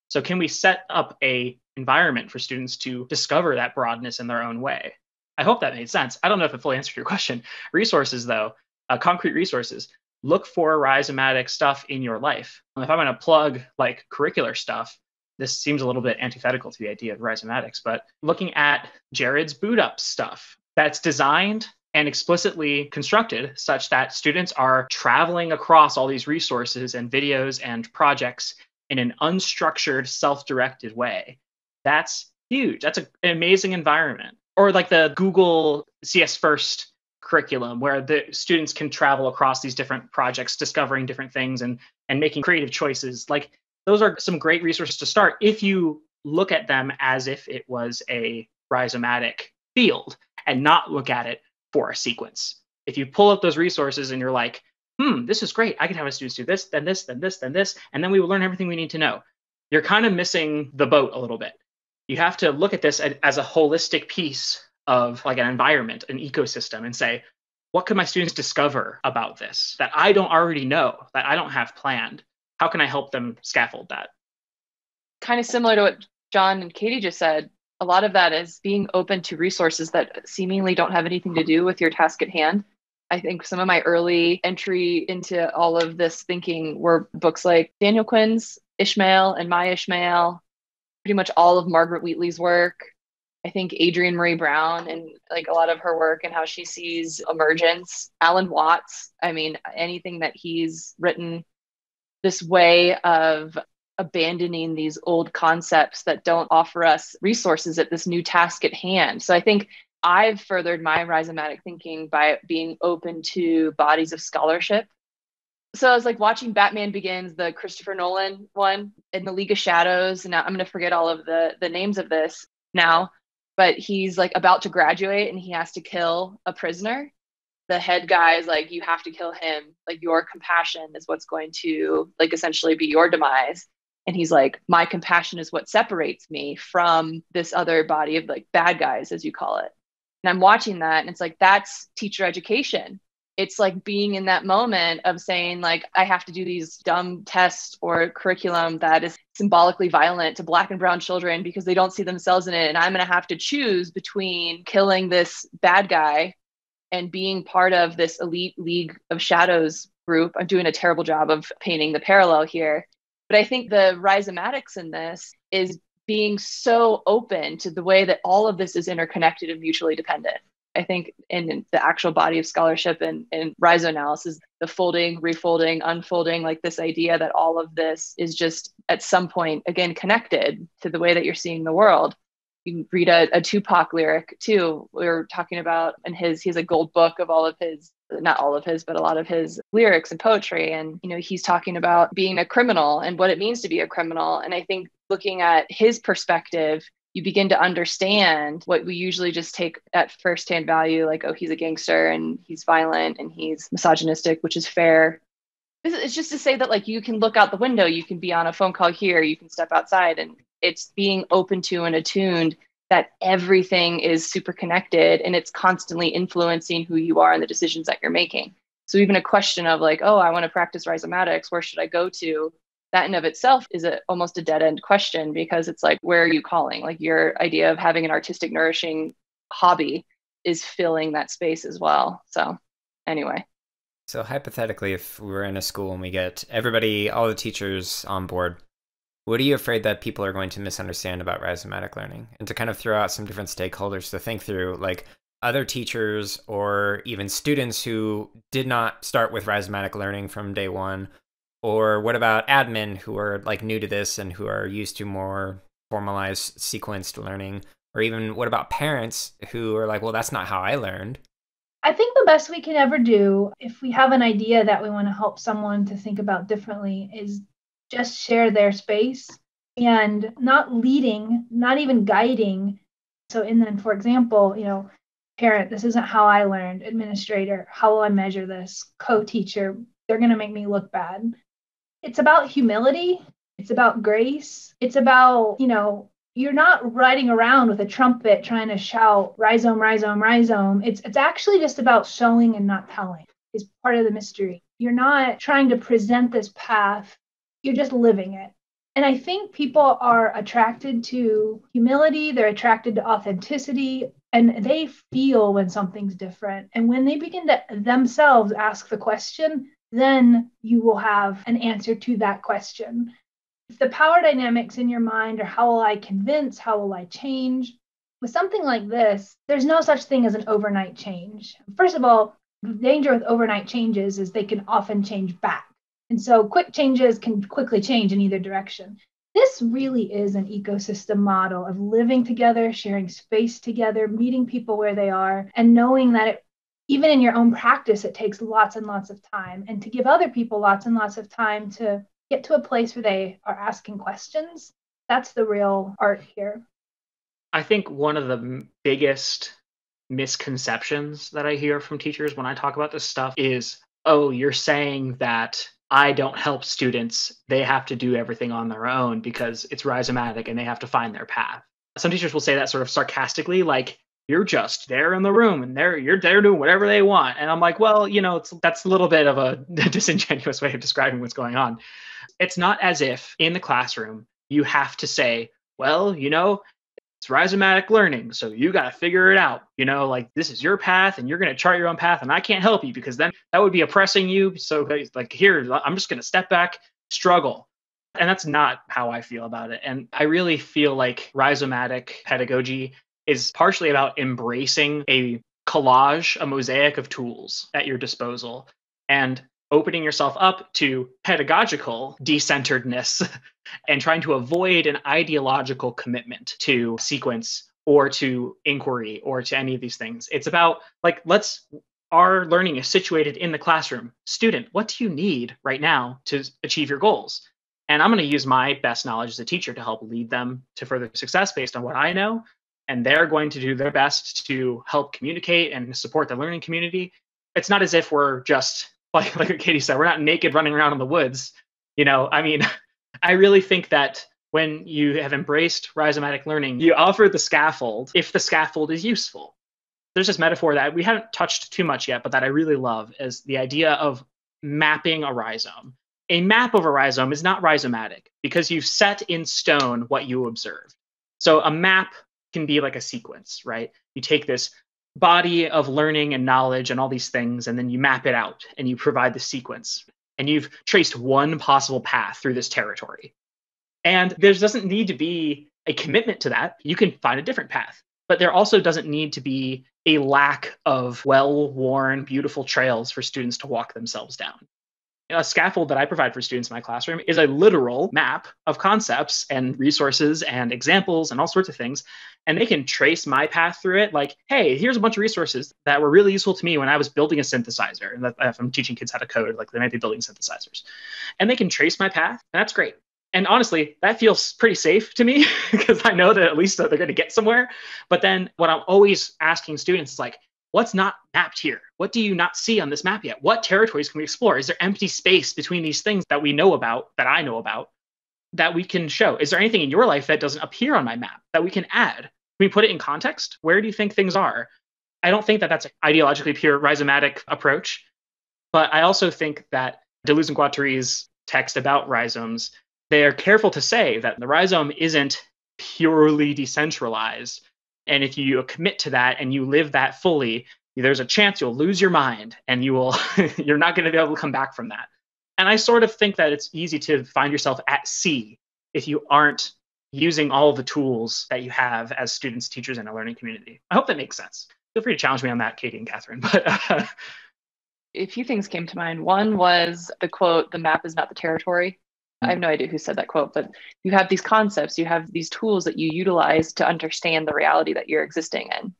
So can we set up a environment for students to discover that broadness in their own way? I hope that made sense. I don't know if it fully answered your question. Resources, though, concrete resources, look for rhizomatic stuff in your life. If I'm going to plug like curricular stuff, this seems a little bit antithetical to the idea of rhizomatics, but looking at Jared's boot up stuff that's designed and explicitly constructed such that students are traveling across all these resources and videos and projects in an unstructured, self-directed way. That's huge. That's an amazing environment. Or like the Google CS First curriculum, where the students can travel across these different projects, discovering different things and making creative choices. Like those are some great resources to start if you look at them as if it was a rhizomatic field and not look at it for a sequence. If you pull up those resources and you're like, this is great. I can have a student do this, then this, then this, then this, and then we will learn everything we need to know. You're kind of missing the boat a little bit. You have to look at this as a holistic piece of like an environment, an ecosystem, and say, what can my students discover about this that I don't already know, that I don't have planned? How can I help them scaffold that? Kind of similar to what Jon and Katie just said, a lot of that is being open to resources that seemingly don't have anything to do with your task at hand. I think some of my early entry into all of this thinking were books like Daniel Quinn's Ishmael and My Ishmael, pretty much all of Margaret Wheatley's work. I think Adrienne Marie Brown and like a lot of her work and how she sees emergence. Alan Watts, I mean, anything that he's written, this way of abandoning these old concepts that don't offer us resources at this new task at hand. So I think I've furthered my rhizomatic thinking by being open to bodies of scholarship. So I was like watching Batman Begins, the Christopher Nolan one, in the League of Shadows. And now I'm going to forget all of the names of this now, but he's like about to graduate and he has to kill a prisoner. The head guy is like, you have to kill him. Like your compassion is what's going to like essentially be your demise. And he's like, my compassion is what separates me from this other body of like bad guys, as you call it. And I'm watching that and it's like, that's teacher education. It's like being in that moment of saying like, I have to do these dumb tests or curriculum that is symbolically violent to Black and brown children because they don't see themselves in it. And I'm going to have to choose between killing this bad guy and being part of this elite League of Shadows group. I'm doing a terrible job of painting the parallel here. But I think the rhizomatics in this is being so open to the way that all of this is interconnected and mutually dependent. I think in the actual body of scholarship and rhizoanalysis, the folding, refolding, unfolding, like this idea that all of this is just at some point, again, connected to the way that you're seeing the world. You can read a Tupac lyric too. We were talking about, and he has a gold book of all of his, not all of his, but a lot of his lyrics and poetry. And, you know, he's talking about being a criminal and what it means to be a criminal. And I think looking at his perspective, you begin to understand what we usually just take at firsthand value, like, oh, he's a gangster and he's violent and he's misogynistic, which is fair. It's just to say that like you can look out the window, you can be on a phone call here, you can step outside, and it's being open to and attuned that everything is super connected and it's constantly influencing who you are and the decisions that you're making. So even a question of like, oh, I want to practice rhizomatics, where should I go to? That in of itself is almost a dead end question, because it's like, where are you calling? Like your idea of having an artistic, nourishing hobby is filling that space as well. So anyway. So hypothetically, if we're in a school and we get everybody, all the teachers on board, what are you afraid that people are going to misunderstand about rhizomatic learning? And to kind of throw out some different stakeholders to think through, like other teachers or even students who did not start with rhizomatic learning from day one. Or what about admin who are like new to this and who are used to more formalized sequenced learning? Or even what about parents who are like, well, that's not how I learned. I think the best we can ever do if we have an idea that we want to help someone to think about differently is just share their space and not leading, not even guiding. So, and then, for example, you know, parent, this isn't how I learned. Administrator, how will I measure this? Co-teacher, they're going to make me look bad. It's about humility. It's about grace. It's about, you know, you're not riding around with a trumpet trying to shout rhizome, rhizome, rhizome. It's actually just about showing and not telling is part of the mystery. You're not trying to present this path. You're just living it. And I think people are attracted to humility, they're attracted to authenticity, and they feel when something's different. And when they begin to themselves ask the question, then you will have an answer to that question. If the power dynamics in your mind are how will I convince, how will I change? With something like this, there's no such thing as an overnight change. First of all, the danger with overnight changes is they can often change back. And so quick changes can quickly change in either direction. This really is an ecosystem model of living together, sharing space together, meeting people where they are, and knowing that even in your own practice, it takes lots and lots of time. And to give other people lots and lots of time to get to a place where they are asking questions, that's the real art here. I think one of the biggest misconceptions that I hear from teachers when I talk about this stuff is, oh, you're saying that I don't help students. They have to do everything on their own because it's rhizomatic and they have to find their path. Some teachers will say that sort of sarcastically, like, you're just there in the room and you're there doing whatever they want. And I'm like, well, that's a little bit of a disingenuous way of describing what's going on. It's not as if in the classroom you have to say, well, it's rhizomatic learning, so you got to figure it out. Like, this is your path and you're going to chart your own path and I can't help you because then that would be oppressing you. So like, here, I'm just going to step back, struggle. And that's not how I feel about it. And I really feel like rhizomatic pedagogy is partially about embracing a collage, a mosaic of tools at your disposal, and opening yourself up to pedagogical decenteredness and trying to avoid an ideological commitment to sequence or to inquiry or to any of these things. It's about, like, our learning is situated in the classroom. Student, what do you need right now to achieve your goals? And I'm going to use my best knowledge as a teacher to help lead them to further success based on what I know. And they're going to do their best to help communicate and support the learning community. It's not as if we're just, like what Katie said, we're not naked running around in the woods. I really think that when you have embraced rhizomatic learning, you offer the scaffold if the scaffold is useful. There's this metaphor that we haven't touched too much yet, but that I really love, is the idea of mapping a rhizome. A map of a rhizome is not rhizomatic because you've set in stone what you observe. So a map can be like a sequence, right? You take this body of learning and knowledge and all these things, and then you map it out and you provide the sequence. And you've traced one possible path through this territory. And there doesn't need to be a commitment to that. You can find a different path. But there also doesn't need to be a lack of well-worn, beautiful trails for students to walk themselves down. A scaffold that I provide for students in my classroom is a literal map of concepts and resources and examples and all sorts of things. And they can trace my path through it. Like, hey, here's a bunch of resources that were really useful to me when I was building a synthesizer. And if I'm teaching kids how to code, like, they might be building synthesizers. And they can trace my path, and that's great. And honestly, that feels pretty safe to me because I know that at least they're going to get somewhere. But then what I'm always asking students is, like, what's not mapped here? What do you not see on this map yet? What territories can we explore? Is there empty space between these things that we know about, that I know about, that we can show? Is there anything in your life that doesn't appear on my map that we can add? Can we put it in context? Where do you think things are? I don't think that that's an ideologically pure rhizomatic approach, but I also think that Deleuze and Guattari's text about rhizomes, they are careful to say that the rhizome isn't purely decentralized. And if you commit to that and you live that fully, there's a chance you'll lose your mind and you're not going to be able to come back from that. And I sort of think that it's easy to find yourself at sea if you aren't using all the tools that you have as students, teachers, and a learning community. I hope that makes sense. Feel free to challenge me on that, Katie and Catherine. But a few things came to mind. One was the quote, "The map is not the territory." I have no idea who said that quote, but you have these concepts, you have these tools that you utilize to understand the reality that you're existing in.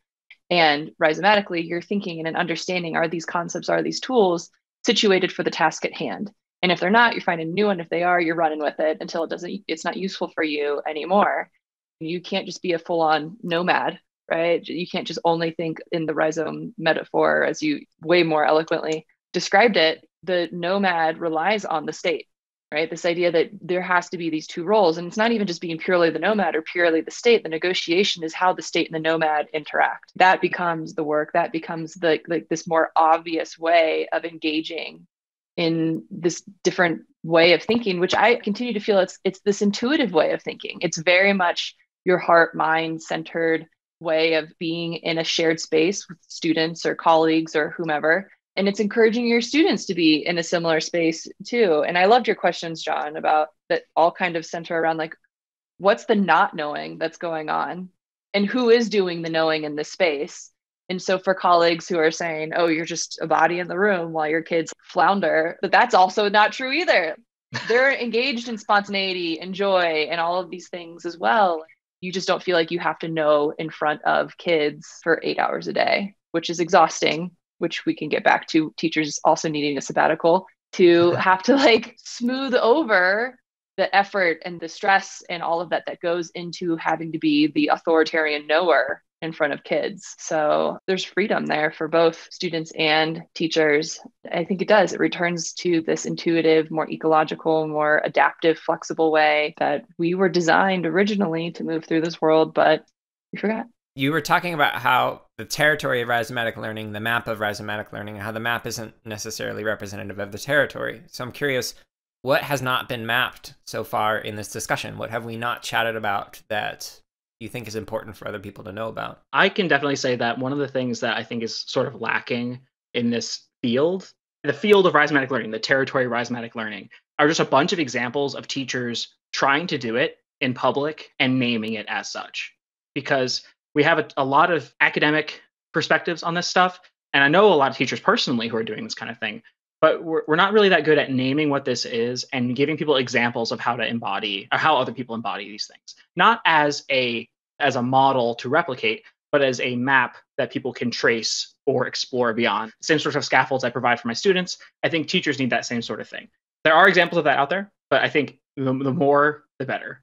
And rhizomatically, you're thinking and understanding, are these concepts, are these tools situated for the task at hand? And if they're not, you're finding a new one. If they are, you're running with it until it's not useful for you anymore. You can't just be a full-on nomad, right? You can't just only think in the rhizome metaphor, as you way more eloquently described it. The nomad relies on the state. Right? This idea that there has to be these two roles, and it's not even just being purely the nomad or purely the state. The negotiation is how the state and the nomad interact. That becomes the work. That becomes this more obvious way of engaging in this different way of thinking, which I continue to feel it's this intuitive way of thinking. It's very much your heart, mind centered way of being in a shared space with students or colleagues or whomever. And it's encouraging your students to be in a similar space too. And I loved your questions, Jon, about that all kind of center around like, what's the not knowing that's going on and who is doing the knowing in this space? And so for colleagues who are saying, oh, you're just a body in the room while your kids flounder, but that's also not true either. They're engaged in spontaneity and joy and all of these things as well. You just don't feel like you have to know in front of kids for 8 hours a day, which is exhausting, which we can get back to teachers also needing a sabbatical to have to like smooth over the effort and the stress and all of that goes into having to be the authoritarian knower in front of kids. So there's freedom there for both students and teachers. I think it does. It returns to this intuitive, more ecological, more adaptive, flexible way that we were designed originally to move through this world, but we forgot. You were talking about how the territory of rhizomatic learning, the map of rhizomatic learning, and how the map isn't necessarily representative of the territory. So I'm curious, what has not been mapped so far in this discussion? What have we not chatted about that you think is important for other people to know about? I can definitely say that one of the things that I think is sort of lacking in this field, the field of rhizomatic learning, the territory of rhizomatic learning, are just a bunch of examples of teachers trying to do it in public and naming it as such. Because we have a lot of academic perspectives on this stuff. And I know a lot of teachers personally who are doing this kind of thing, but we're not really that good at naming what this is and giving people examples of how to embody or how other people embody these things. Not as a model to replicate, but as a map that people can trace or explore beyond. Same sort of scaffolds I provide for my students. I think teachers need that same sort of thing. There are examples of that out there, but I think the more, the better.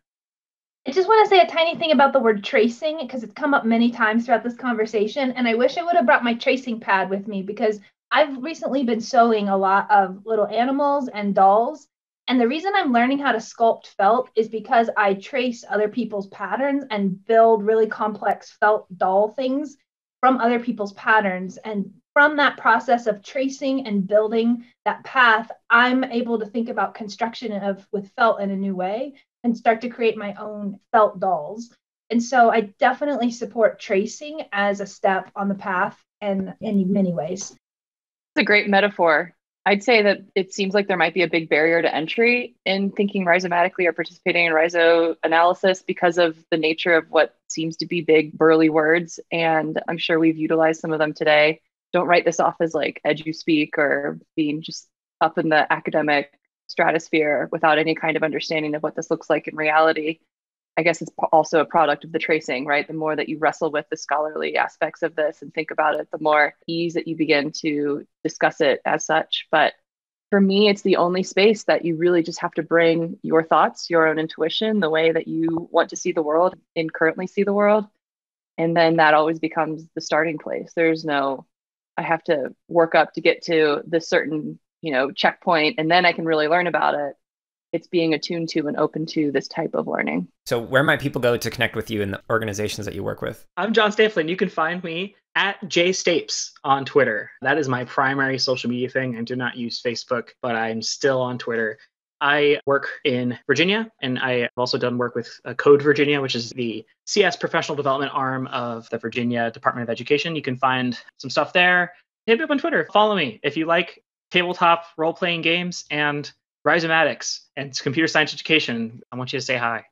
I just want to say a tiny thing about the word tracing, because it's come up many times throughout this conversation. And I wish I would have brought my tracing pad with me, because I've recently been sewing a lot of little animals and dolls. And the reason I'm learning how to sculpt felt is because I trace other people's patterns and build really complex felt doll things from other people's patterns. And from that process of tracing and building that path, I'm able to think about construction with felt in a new way and start to create my own felt dolls. And so I definitely support tracing as a step on the path and in many ways. It's a great metaphor. I'd say that it seems like there might be a big barrier to entry in thinking rhizomatically or participating in rhizoanalysis because of the nature of what seems to be big, burly words. And I'm sure we've utilized some of them today. Don't write this off as like edu-speak or being just up in the academic stratosphere without any kind of understanding of what this looks like in reality. I guess it's also a product of the tracing, right? The more that you wrestle with the scholarly aspects of this and think about it, the more ease that you begin to discuss it as such. But for me, it's the only space that you really just have to bring your thoughts, your own intuition, the way that you want to see the world and currently see the world. And then that always becomes the starting place. There's no, I have to work up to get to this certain, checkpoint, and then I can really learn about it. It's being attuned to and open to this type of learning. So where might people go to connect with you in the organizations that you work with? I'm Jon Stapleton. You can find me at jstapes on Twitter. That is my primary social media thing. I do not use Facebook, but I'm still on Twitter. I work in Virginia, and I have also done work with Code Virginia, which is the CS professional development arm of the Virginia Department of Education. You can find some stuff there. Hit me up on Twitter. Follow me if you like tabletop role-playing games and rhizomatics and computer science education. I want you to say hi.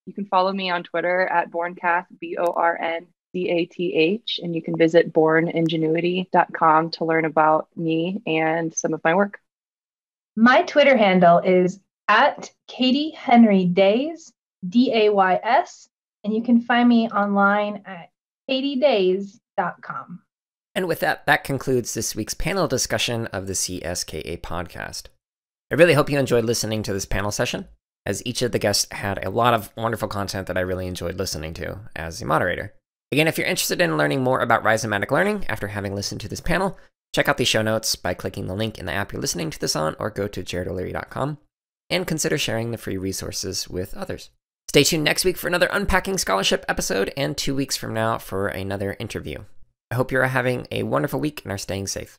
You can follow me on Twitter at Borncath, BORNCATH, and you can visit borningenuity.com to learn about me and some of my work. My Twitter handle is at Katie Henry Days, DAYS, and you can find me online at katiedays.com. And with that, that concludes this week's panel discussion of the CSKA podcast. I really hope you enjoyed listening to this panel session, as each of the guests had a lot of wonderful content that I really enjoyed listening to as the moderator. Again, if you're interested in learning more about rhizomatic learning after having listened to this panel, check out the show notes by clicking the link in the app you're listening to this on, or go to jaredoleary.com, and consider sharing the free resources with others. Stay tuned next week for another Unpacking Scholarship episode, and 2 weeks from now for another interview. I hope you're having a wonderful week and are staying safe.